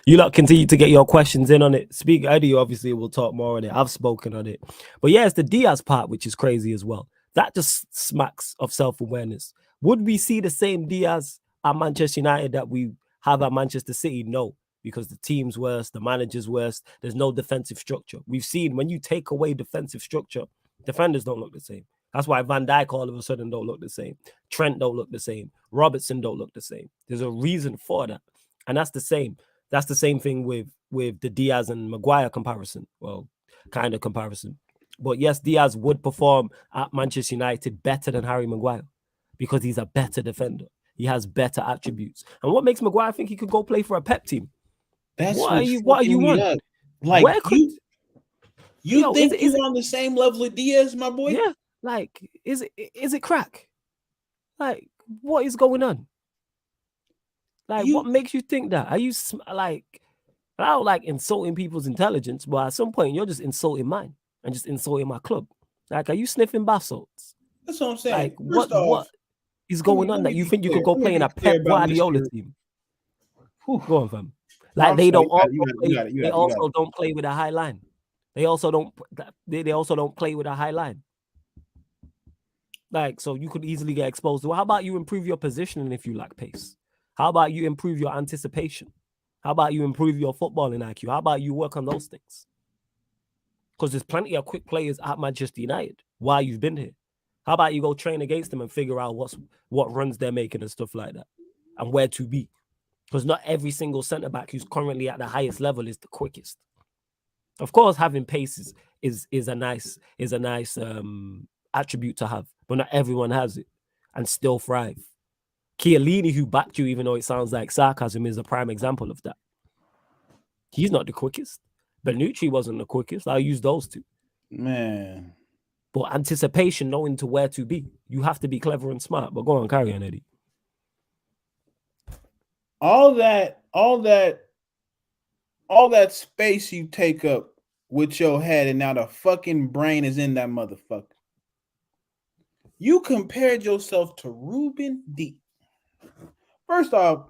You lot continue to get your questions in on it. Speak, Eddie. Obviously, we'll talk more on it. I've spoken on it, but yeah, it's the Diaz part which is crazy as well. That just smacks of self-awareness. Would we see the same Diaz at Manchester United that we have at Manchester City? No, because the team's worse, the manager's worse. There's no defensive structure. We've seen when you take away defensive structure, defenders don't look the same. That's why Van Dijk all of a sudden don't look the same. Trent don't look the same. Robertson don't look the same. There's a reason for that. And that's the same. That's the same thing with the Diaz and Maguire comparison. Well, kind of comparison. But yes, Diaz would perform at Manchester United better than Harry Maguire because he's a better defender. He has better attributes. And what makes Maguire think he could go play for a Pep team? That's What what's are fucking you me on? up. Like Where could you think is you're on the same level of Diaz, my boy? Yeah, like is it crack? Like what is going on? Like what makes you think that? Are you like I don't like insulting people's intelligence, but at some point you're just insulting mine and just insulting my club. Like, are you sniffing bath salts? That's what I'm saying. Like First off, what is going on let that me you be think you clear. could go Let me play in be a clear Pep about Guardiola Mr. team? Whew. Go on, fam. No, Like I'm they sorry. don't also You play. got it. They also don't play with a high line. They also don't. They also don't play with a high line. Like, so you could easily get exposed to. How about you improve your positioning if you lack pace? How about you improve your anticipation? How about you improve your footballing IQ? How about you work on those things? Because there's plenty of quick players at Manchester United while you've been here. How about you go train against them and figure out what runs they're making and stuff like that, and where to be? Because not every single centre back who's currently at the highest level is the quickest. Of course, having pace is a nice attribute to have, but not everyone has it and still thrive. Chiellini, who backed you, even though it sounds like sarcasm, is a prime example of that. He's not the quickest. Benucci wasn't the quickest. I'll use those two. Man. But anticipation, knowing to where to be. You have to be clever and smart. But go on, carry on, Eddie. All that space you take up with your head, and now the fucking brain is in that motherfucker. You compared yourself to Ruben Diaz. First off,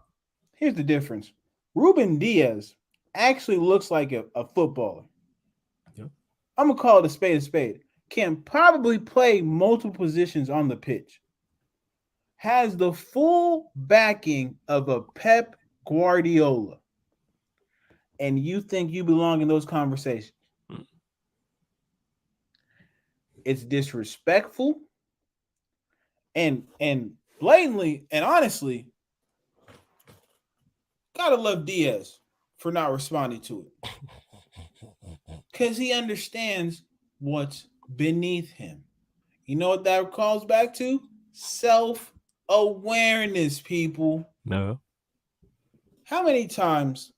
here's the difference. Ruben Diaz actually looks like a footballer. Yep. I'm gonna call it a spade a spade. Can probably play multiple positions on the pitch. Has the full backing of a Pep Guardiola. And you think you belong in those conversations. It's disrespectful and blatantly and honestly, gotta love Diaz for not responding to it. Because he understands what's beneath him. You know what that calls back to? Self-awareness, people. No. How many times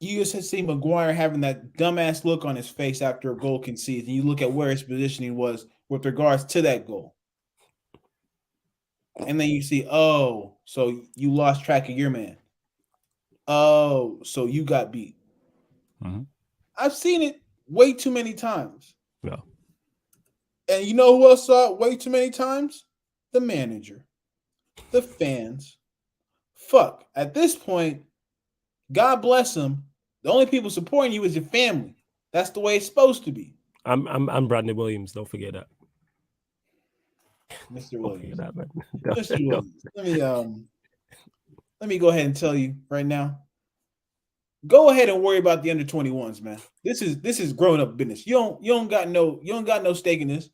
you just see Maguire having that dumbass look on his face after a goal conceded, and you look at where his positioning was with regards to that goal. And then you see, oh, so you lost track of your man. Oh, so you got beat. Mm-hmm. I've seen it way too many times. Yeah. And you know who else saw it way too many times? The manager, the fans. Fuck. At this point, God bless them. The only people supporting you is your family. That's the way it's supposed to be. I'm Brandon Williams. Don't forget that. Mr. Williams. That, man. Mr. Williams. Let me go ahead and tell you right now. Go ahead and worry about the under 21s, man. This is growing up business. You don't got no stake in this.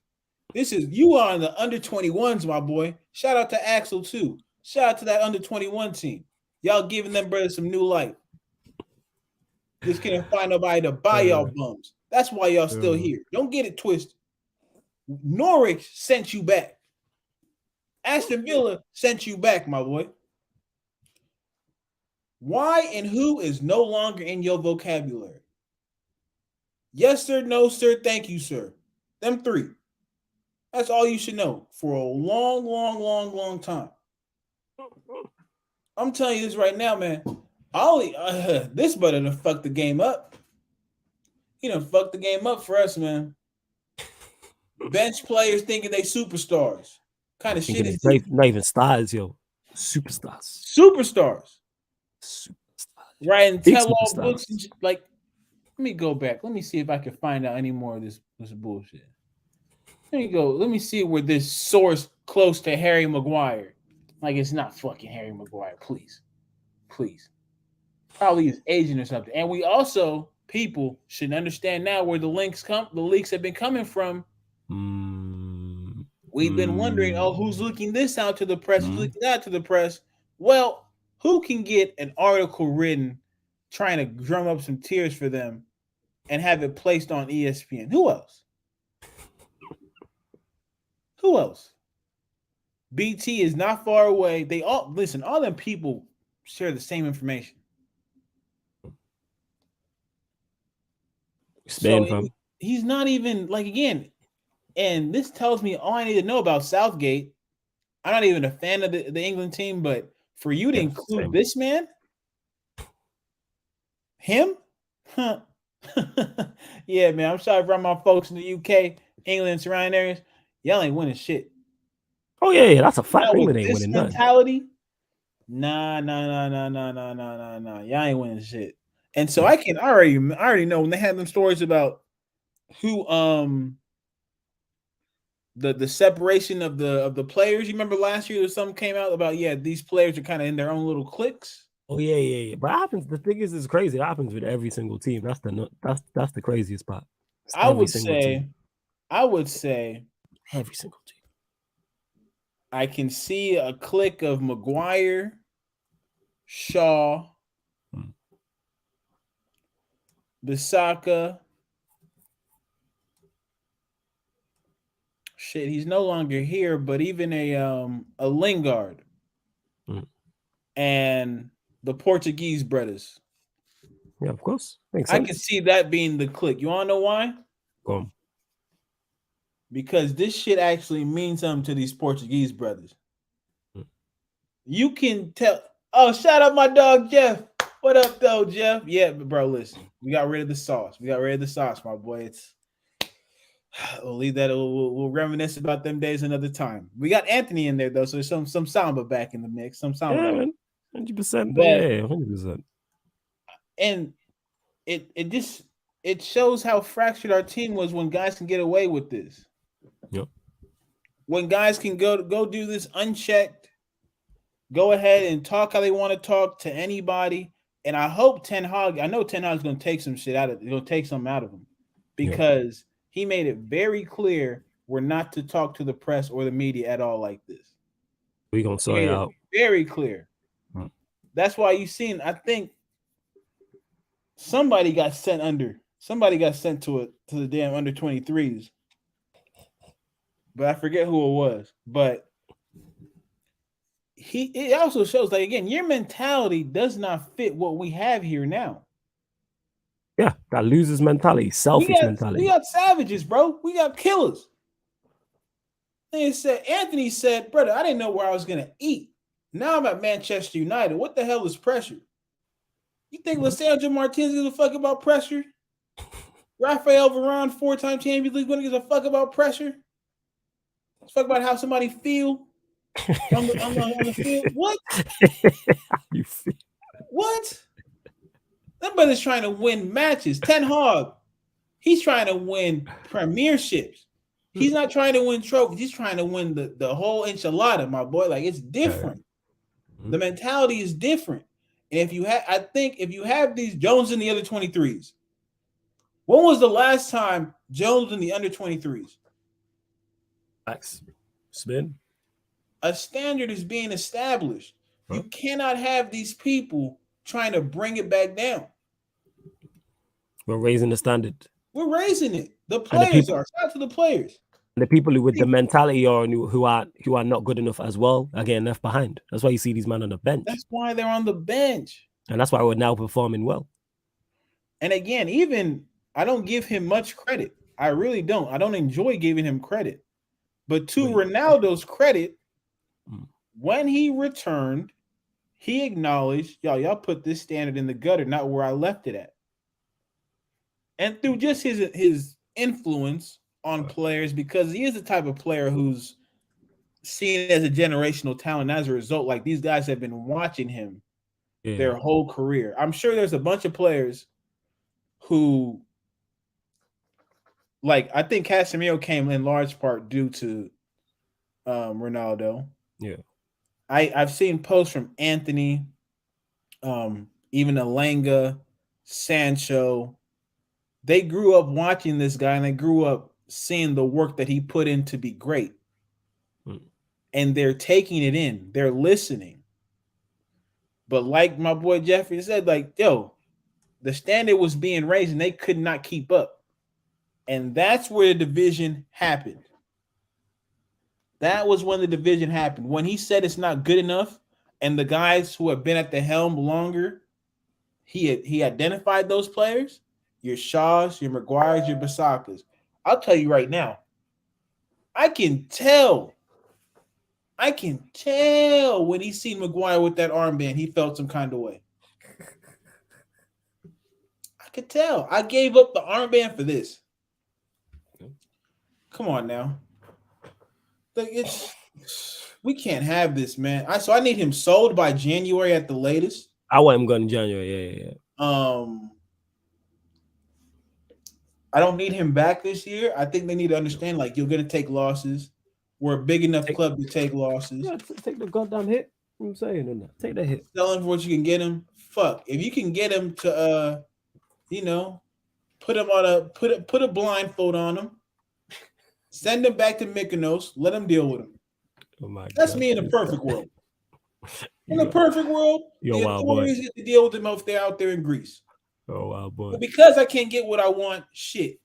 You are in the under 21s, my boy. Shout out to Axel too. Shout out to that under 21 team. Y'all giving them brothers some new life. Just can't find nobody to buy y'all bums. That's why y'all still here. Don't get it twisted. Norwich sent you back. Aston Villa sent you back, my boy. Why and who is no longer in your vocabulary? Yes, sir. No, sir. Thank you, sir. Them three. That's all you should know for a long, long, long, long time. I'm telling you this right now, man. Ollie, this brother done fucked the game up. He done fucked the game up for us, man. Bench players thinking they superstars. Kind of shit is this? Not even stars, yo. Superstars. Superstars. Writing Big tell-all superstars. books. And like, let me go back. Let me see if I can find out any more of this bullshit. Let me go. Let me see where this source close to Harry Maguire. Like, it's not fucking Harry Maguire. Please. Probably his agent or something. And we also, people should understand now where the leaks have been coming from. We've been wondering, who's leaking this out to the press? Who's leaking that to the press? Well, who can get an article written trying to drum up some tears for them and have it placed on ESPN? Who else? Who else? BT is not far away. They all listen, all them people share the same information. So he's not even like, again, and this tells me all I need to know about Southgate. I'm not even a fan of the England team, but for you to include this man, him, huh? Yeah, man. I'm sorry for my folks in the UK, England, and surrounding areas. Y'all ain't winning shit. Oh yeah, that's a fact. England ain't winning mentality. Nah. Y'all ain't winning shit. And so I already know when they had them stories about who the separation of the players. You remember last year something came out about these players are kind of in their own little cliques. Oh yeah. But it happens. The thing is, it's crazy. It happens with every single team. That's the craziest part. I would say every single team. I can see a clique of Maguire, Shaw, Bissaka. Shit, he's no longer here, but even a Lingard and the Portuguese brothers. Yeah, of course. Makes sense. I can see that being the clique. You want to know why? Go on. Because this shit actually means something to these Portuguese brothers. You can tell. Oh, shout out my dog Jeff. What up, though, Jeff? Yeah, but bro, listen. We got rid of the sauce. My boy. We'll leave that. We'll reminisce about them days another time. We got Anthony in there though, so there's some samba back in the mix. Some samba. 100%. Yeah, 100%. And it shows how fractured our team was when guys can get away with this. Yep. When guys can go do this unchecked, go ahead and talk how they want to talk to anybody. And I hope I know Ten Hag's going to take some shit out of it. He'll take something out of him because he made it very clear we're not to talk to the press or the media at all like this. We're going to sort it out. Very clear. That's why you seen, I think somebody got sent to the damn under 23s. But I forget who it was. But it also shows, like, again, your mentality does not fit what we have here now. Yeah, that losers mentality, selfish mentality. We got savages, bro. We got killers. Anthony said, brother, I didn't know where I was going to eat. Now I'm at Manchester United. What the hell is pressure? You think Lisandro Martinez gives a fuck about pressure? Rafael Varane, 4-time Champions League winner, gives a fuck about pressure? Fuck about how somebody feel on the field? What? You feel? What? That brother's trying to win matches. Ten Hag, he's trying to win premierships. He's not trying to win trophies. He's trying to win the whole enchilada, my boy. Like, it's different. The mentality is different. And if you have these Jones in the under 23s, when was the last time Jones in the under 23s? Spin. A standard is being established. You cannot have these people trying to bring it back down. We're raising the standard. We're raising it. The players are. Shout out to the players. And the people who with the mentality or who are not good enough as well are getting left behind. That's why you see these men on the bench. That's why they're on the bench. And that's why we're now performing well. And again, even I don't give him much credit. I really don't. I don't enjoy giving him credit. But to Wait. Ronaldo's credit, Mm. when he returned, he acknowledged, y'all put this standard in the gutter, not where I left it at. And through just his influence on players, because he is the type of player who's seen as a generational talent. As a result, like these guys have been watching him their whole career. I'm sure there's a bunch of players who, like, I think Casemiro came in large part due to Ronaldo. Yeah. I've seen posts from Anthony, even Alanga, Sancho. They grew up watching this guy and they grew up seeing the work that he put in to be great. Mm. And they're taking it in, they're listening. But like my boy Jeffrey said, like, yo, the standard was being raised and they could not keep up. And that's where the division happened. That was when the division happened. When he said it's not good enough, and the guys who have been at the helm longer, he identified those players, your Shaws, your Maguires, your Basakas. I'll tell you right now, I can tell when he seen Maguire with that armband, he felt some kind of way. I could tell. I gave up the armband for this. Come on now. Like, we can't have this, man. I need him sold by January at the latest. I want him going in January. Yeah. I don't need him back this year. I think they need to understand, like, you're gonna take losses. We're a big enough club to take losses. Yeah, take the goddamn hit. I'm saying, take the hit. Sell him for what you can get him. Fuck. If you can get him to put him on put a blindfold on him. Send him back to Mykonos. Let him deal with him. Oh my That's God. me in a perfect world. In a perfect world, Yo, the wow, boy. Authorities get to deal with them if they're out there in Greece. Oh wow, boy. But because I can't get what I want, shit,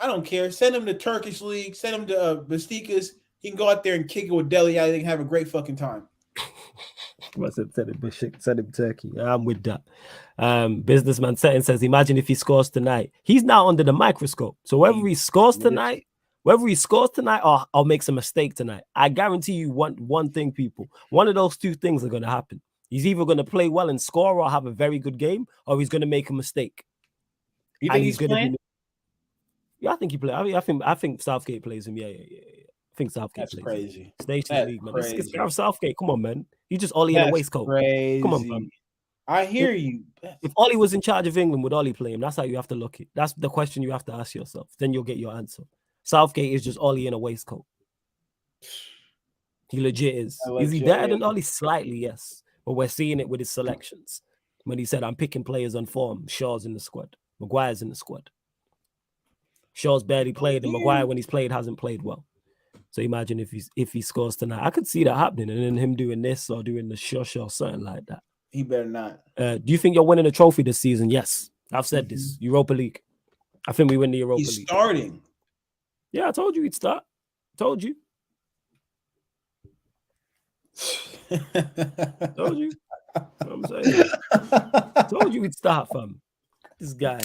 I don't care. Send him to Turkish League. Send him to Besiktas. He can go out there and kick it with Dele Alli and have a great fucking time. Send him Turkey. I'm with that. Businessman Setting says, imagine if he scores tonight. He's now under the microscope. So whether he scores tonight, or makes a mistake tonight, I guarantee you one thing, people. One of those two things are going to happen. He's either going to play well and score or have a very good game, or he's going to make a mistake. You think he's playing? Yeah, I think he plays. I think Southgate plays him. Yeah. I think Southgate plays. Crazy. Nations League, man. It's Gareth Southgate. Come on, man. He's just Ollie in a waistcoat. Crazy. Come on, man. I hear you. If Ollie was in charge of England, would Ollie play him? That's how you have to look at it. That's the question you have to ask yourself. Then you'll get your answer. Southgate is just Ollie in a waistcoat. He legit is. Is he better than Ollie? Slightly, yes. But we're seeing it with his selections. When he said, I'm picking players on form, Shaw's in the squad. Maguire's in the squad. Shaw's barely played, and Maguire, when he's played, hasn't played well. So imagine if he scores tonight. I could see that happening, and then him doing this or doing the shush or something like that. He better not. Do you think you're winning a trophy this season? Yes. I've said this. Europa League. I think we win the Europa League. He's starting. Yeah, I told you he'd start. Told you. Told you. I'm saying. Told you he'd start, fam. This guy.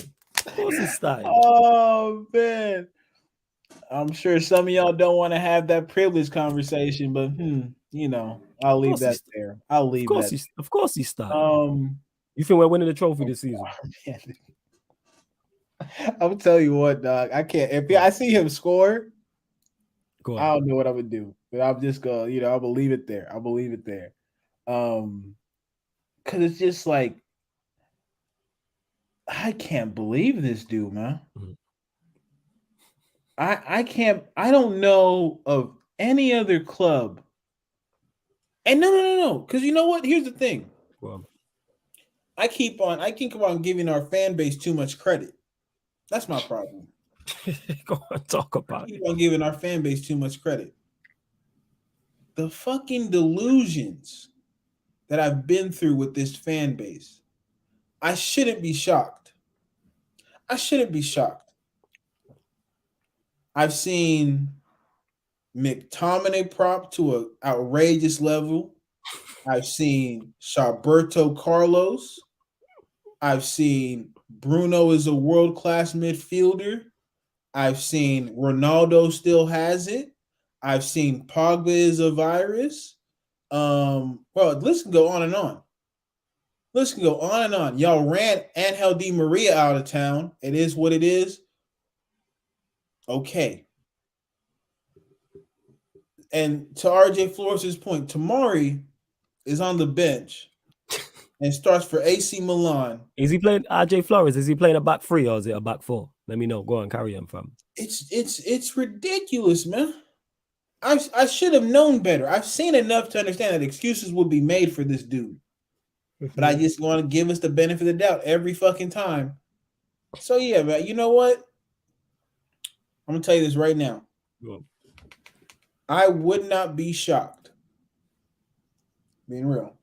Of course he's starting. Oh, man. I'm sure some of y'all don't want to have that privilege conversation, but I'll leave that there. I'll leave that. Of course he's starting. You think we're winning the trophy this season? I'll tell you what, dog. I can't. If I see him score, I don't know what I would do. But I'm just gonna, I'll leave it there. Because it's just like, I can't believe this dude, man. Mm-hmm. I can't. I don't know of any other club. And no. Because you know what? Here's the thing. Well, I keep on giving our fan base too much credit. That's my problem. Go on, talk about it. Keep on giving our fan base too much credit. The fucking delusions that I've been through with this fan base. I shouldn't be shocked. I've seen McTominay prop to an outrageous level. I've seen Sharberto Carlos. I've seen Bruno is a world-class midfielder. I've seen Ronaldo still has it. I've seen Pogba is a virus. Well, let's go on and on. Let's go on and on. Y'all ran Angel Di Maria out of town. It is what it is. Okay. And to RJ Flores' point, Tamari is on the bench and starts for AC Milan. Is he playing RJ Flores? Is he playing a back three or is it a back four? Let me know. Go on, carry on, fam. It's ridiculous, man. I should have known better. I've seen enough to understand that excuses would be made for this dude. But I just want to give us the benefit of the doubt every fucking time. So yeah, man, you know what? I'm gonna tell you this right now. I would not be shocked, being real,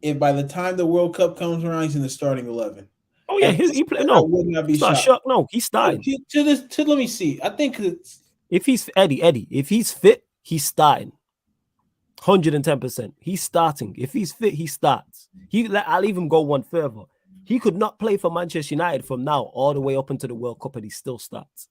if by the time the World Cup comes around, he's in the starting 11. Oh yeah, he played. No, I would not be shocked. No, he's starting. Let me see. I think if he's Eddie, if he's fit, he's starting. 110%. He's starting. If he's fit, he starts. I'll even go one further. He could not play for Manchester United from now all the way up into the World Cup, and he still starts.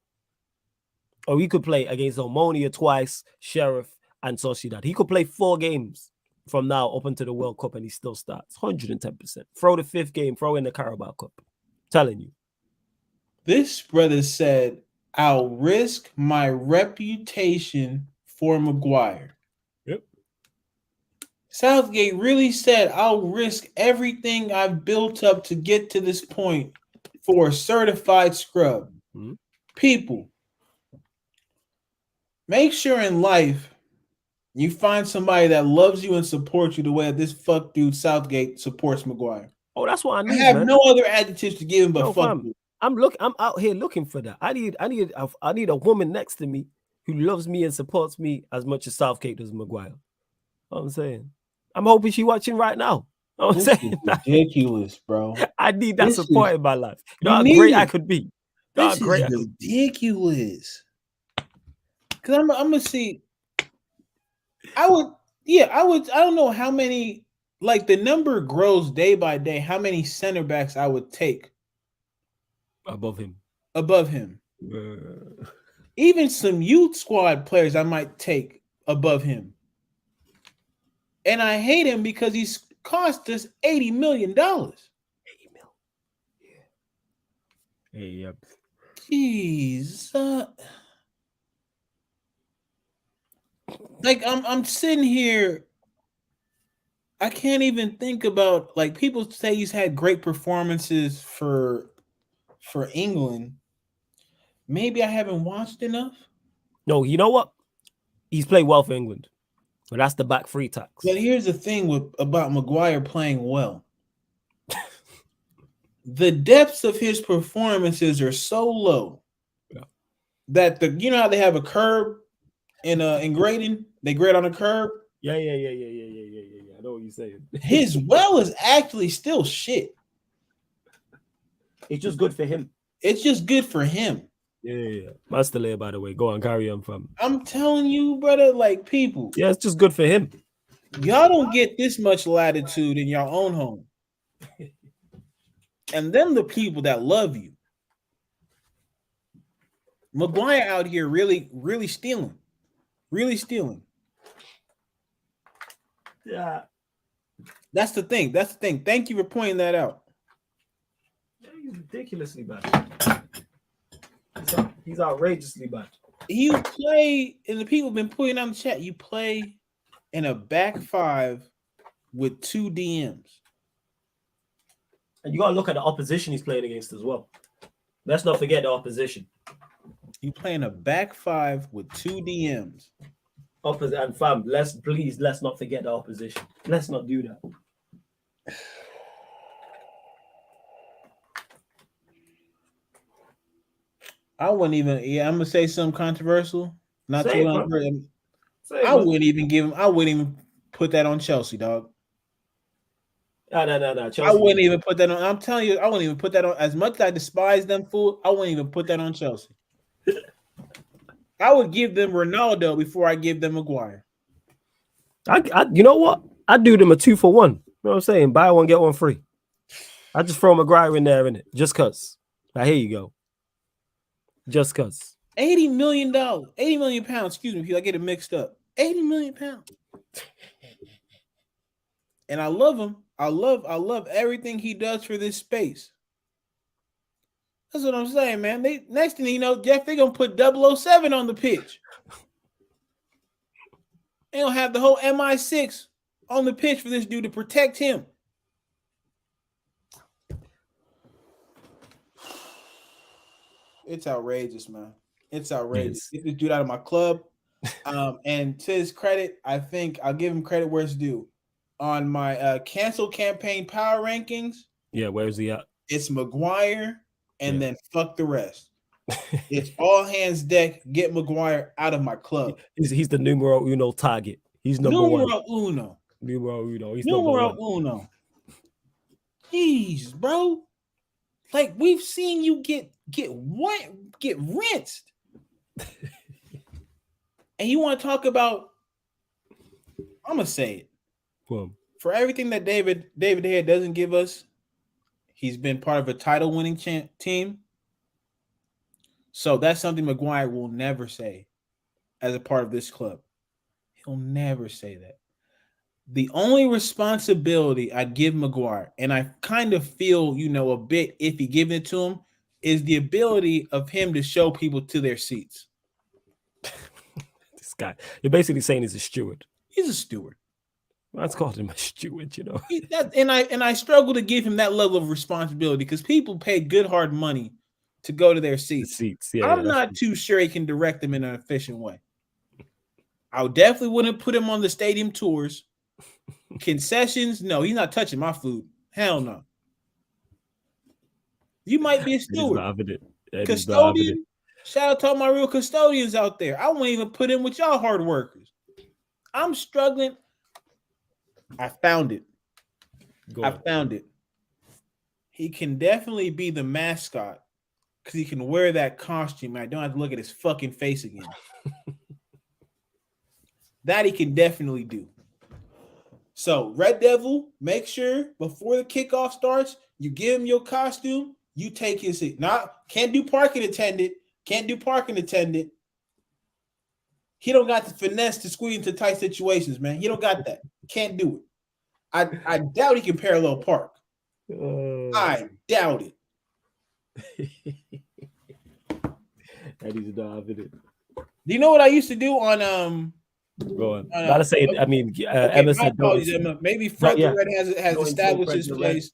Or he could play against Omonia twice, Sheriff, and Sociedad. He could play 4 games from now up into the World Cup, and he still starts. 110%. Throw the 5th game, throw in the Carabao Cup. Telling you. This brother said, I'll risk my reputation for Maguire. Yep. Southgate really said, I'll risk everything I've built up to get to this point for a certified scrub. Mm-hmm. People, make sure in life you find somebody that loves you and supports you the way that this fuck dude Southgate supports Maguire. Oh, that's what I need. I have no other adjectives to give him but fuck you. I'm out here looking for that. I need a woman next to me who loves me and supports me as much as Southgate does Maguire. You know what I'm saying? I'm hoping she's watching right now. You know what I'm saying? Ridiculous, bro. I need that support in my life. You know how great I could be. This is ridiculous. Because I'm gonna see. I don't know how many, like the number grows day by day, how many center backs I would take above him. Even some youth squad players I might take above him. And I hate him because he's cost us $80 million. 80 mil. Yeah. Hey, yep. Jeez. Like I'm sitting here. I can't even think about, like, people say he's had great performances for England. Maybe I haven't watched enough. No, you know what? He's played well for England. But that's the back three tax. But here's the thing about Maguire playing well. The depths of his performances are so low that you know how they have a curb in grading? They grade on a curb. Yeah. I know what you're saying. His well is actually still shit. It's just good for him. Yeah. That's the layer, by the way. Go on, carry on, fam. I'm telling you, brother, like, people. Yeah, it's just good for him. Y'all don't get this much latitude in your own home. And then the people that love you. Maguire out here really, really stealing. Really stealing. Yeah. That's the thing. Thank you for pointing that out. Yeah, he's ridiculously bad. He's outrageously bad. You play, and the people have been putting on the chat, you play in a back 5 with 2 DMs. And you got to look at the opposition he's playing against as well. Let's not forget the opposition. You play in a back 5 with 2 DMs. And fam, let's not forget the opposition. Let's not do that. I wouldn't even. Yeah, I'm gonna say something controversial. Not too long. I wouldn't even put that on Chelsea, dog. No. Chelsea, I wouldn't even put that on. I'm telling you, I wouldn't even put that on. As much as I despise them, fool, I wouldn't even put that on Chelsea. I would give them Ronaldo before I give them Maguire. You know what? I'd do them a 2 for 1. You know what I'm saying? Buy one, get one free. I just throw Maguire in there, innit? Just cause. Now, here you go. Just cause. $80 million, 80 million pounds. Excuse me, I get it mixed up. 80 million pounds. And I love him. I love everything he does for this space. That's what I'm saying, man. They next thing you know, Jeff, they're gonna put 007 on the pitch. They don't have the whole MI6 on the pitch for this dude to protect him. It's outrageous, man. It's outrageous. Get this dude out of my club. And to his credit, I think I'll give him credit where it's due. On my cancel campaign power rankings. Yeah, where's he at? It's Maguire and then fuck the rest. It's all hands deck. Get Maguire out of my club. He's the numero uno target. He's number one. Numero uno. He's numero uno. Jeez, bro. Like we've seen you get rinsed. And you want to talk about, I'm gonna say it. Well, for everything that David De Gea doesn't give us, he's been part of a title-winning team. So that's something Maguire will never say as a part of this club. He'll never say that. The only responsibility I give Maguire, and I kind of feel, a bit iffy giving it to him, is the ability of him to show people to their seats. This guy, you're basically saying he's a steward. He's a steward. Let's call him a steward, And I struggle to give him that level of responsibility because people pay good hard money to go to their seats. I'm not too sure he can direct them in an efficient way. I definitely wouldn't put him on the stadium tours. Concessions, no, he's not touching my food. Hell no. You might be a steward. Custodian. Shout out to all my real custodians out there. I won't even put in with y'all hard workers. I'm struggling. I found it. Found it. He can definitely be the mascot because he can wear that costume. I don't have to look at his fucking face again. That he can definitely do. So, Red Devil, make sure before the kickoff starts, you give him your costume, you take his seat. Can't do parking attendant. He don't got the finesse to squeeze into tight situations, man. He don't got that. Can't do it. I doubt he can parallel park. I doubt it. Eddie's diving it. Do you know what I used to do on Go on. Gotta say, I mean, Emma said, maybe Fred the Red has established his place.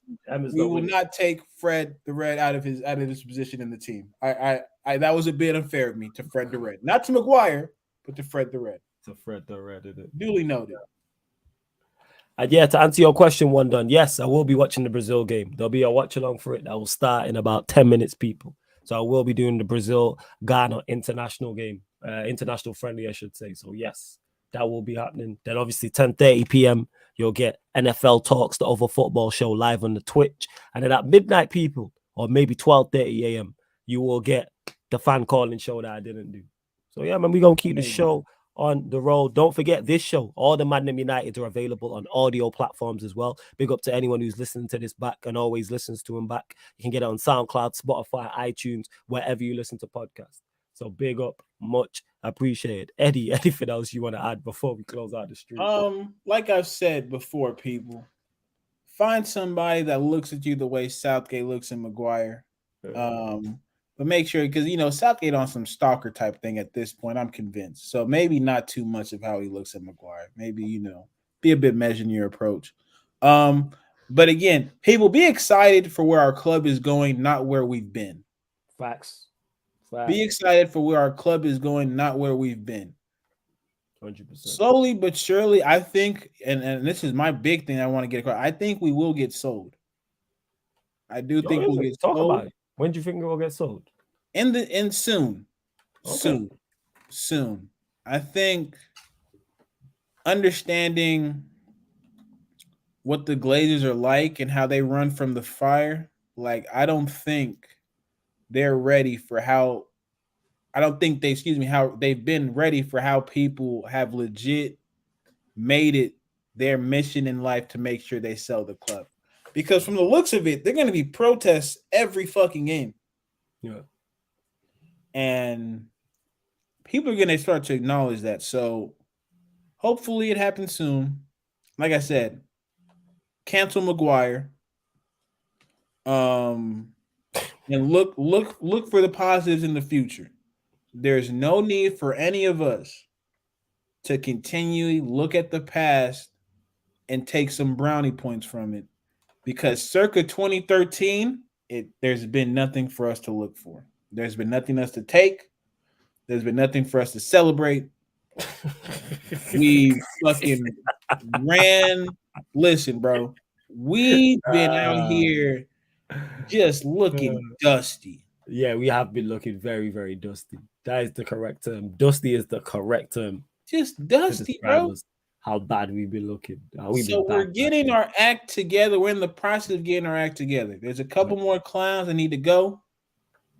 We will not take Fred the Red out of his position in the team. I that was a bit unfair of me to Fred the Red, not to Maguire, but to Fred the Red. To Fred the Red, isn't it? Duly noted. And yeah, to answer your question, one done. Yes, I will be watching the Brazil game. There'll be a watch along for it that will start in about 10 minutes, people. So I will be doing the Brazil-Ghana international game, international friendly, I should say. So yes, that will be happening. Then obviously 10:30 p.m. you'll get NFL Talks, the Over Football Show live on the Twitch. And then at midnight, people, or maybe 12:30 a.m., you will get the fan calling show that I didn't do. So yeah, man, we're going to keep the show on the road. Don't forget this show. All the ManDem United are available on audio platforms as well. Big up to anyone who's listening to this back and always listens to them back. You can get it on SoundCloud, Spotify, iTunes, wherever you listen to podcasts. So big up, much appreciated. Eddie, anything else you want to add before we close out the stream? Like I've said before, people, find somebody that looks at you the way Southgate looks at Maguire. But make sure, because, Southgate on some stalker type thing at this point, I'm convinced. So maybe not too much of how he looks at Maguire. Maybe, be a bit measured in your approach. But again, people, be excited for where our club is going, not where we've been. Facts. Be excited for where our club is going, not where we've been. 100%. Slowly but surely, I think, and this is my big thing I want to get across, I think we will get sold. I do think we'll get sold. Talk about it. When do you think it will get sold? Soon. Okay. Soon. I think understanding what the Glazers are like and how they run from the fire, I don't think they're ready for how they've been ready for how people have legit made it their mission in life to make sure they sell the club. Because from the looks of it, they're going to be protests every fucking game. Yeah. And people are going to start to acknowledge that. So hopefully it happens soon. Like I said, cancel Maguire. Um, and look for the positives in the future. There's no need for any of us to continually look at the past and take some brownie points from it, because circa 2013, there's been nothing for us to look for. There's been nothing else to take. There's been nothing for us to celebrate. We fucking ran. Listen, bro, we've been out here just looking dusty. Yeah, we have been looking very, very dusty. That is the correct term. Dusty is the correct term Just to dusty, describe bro. us. How bad we've been looking. We've been So we're bad. getting our act together. We're in the process of getting our act together. There's a couple more clowns that need to go.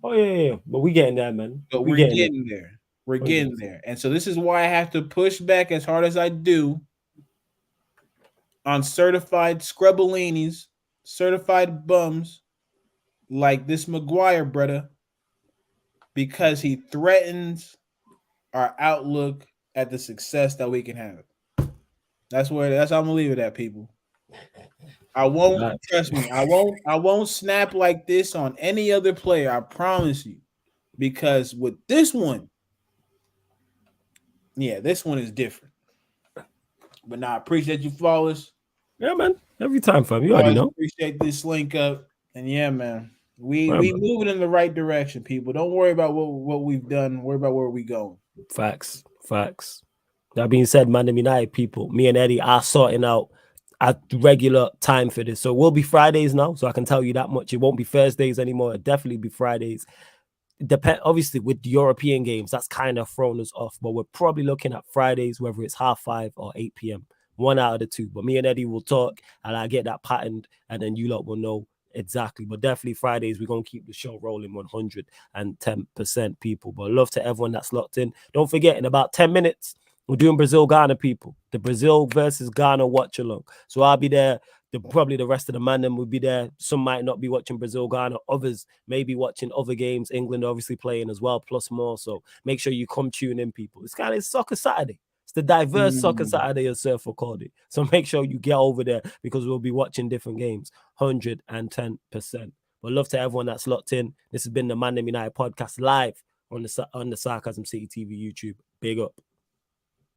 Oh yeah. But we getting there, man. But We we're getting getting there. We're there. getting there. And so this is why I have to push back as hard as I do on certified scrubballinis, certified bums like this Maguire brother, because he threatens our outlook at the success that we can have. That's how I'm gonna leave it at, people. I won't, trust me, I won't snap like this on any other player, I promise you. Because with this one, yeah, this one is different. But now I appreciate you, Flawless. Yeah, man. Every time, fam. You already Always know. appreciate this link up. And yeah, man. We Yeah, we man. moving in the right direction, people. Don't worry about what we've done. Worry about where we going. Facts. Facts. That being said, ManDem United people, me and Eddie are sorting out a regular time for this. So we'll be Fridays now. So I can tell you that much. It won't be Thursdays anymore. It'll definitely be Fridays. Obviously with the European games, that's kind of thrown us off. But we're probably looking at Fridays, whether it's 5:30 or 8 p.m. One out of the two. But me and Eddie will talk and I get that patterned, and then you lot will know exactly. But definitely Fridays, we're gonna keep the show rolling 110% people. But love to everyone that's locked in. Don't forget, in about 10 minutes, we're doing Brazil Ghana, people. The Brazil versus Ghana watch along. So I'll be there. Probably the rest of the ManDem will be there. Some might not be watching Brazil Ghana. Others may be watching other games. England obviously playing as well, plus more. So make sure you come tune in, people. It's kind of Soccer Saturday. It's the diverse Soccer Saturday, as Surfer called it. So make sure you get over there, because we'll be watching different games. 110%. But love to everyone that's locked in. This has been the ManDem United podcast live on the Sarcasm City TV YouTube. Big up.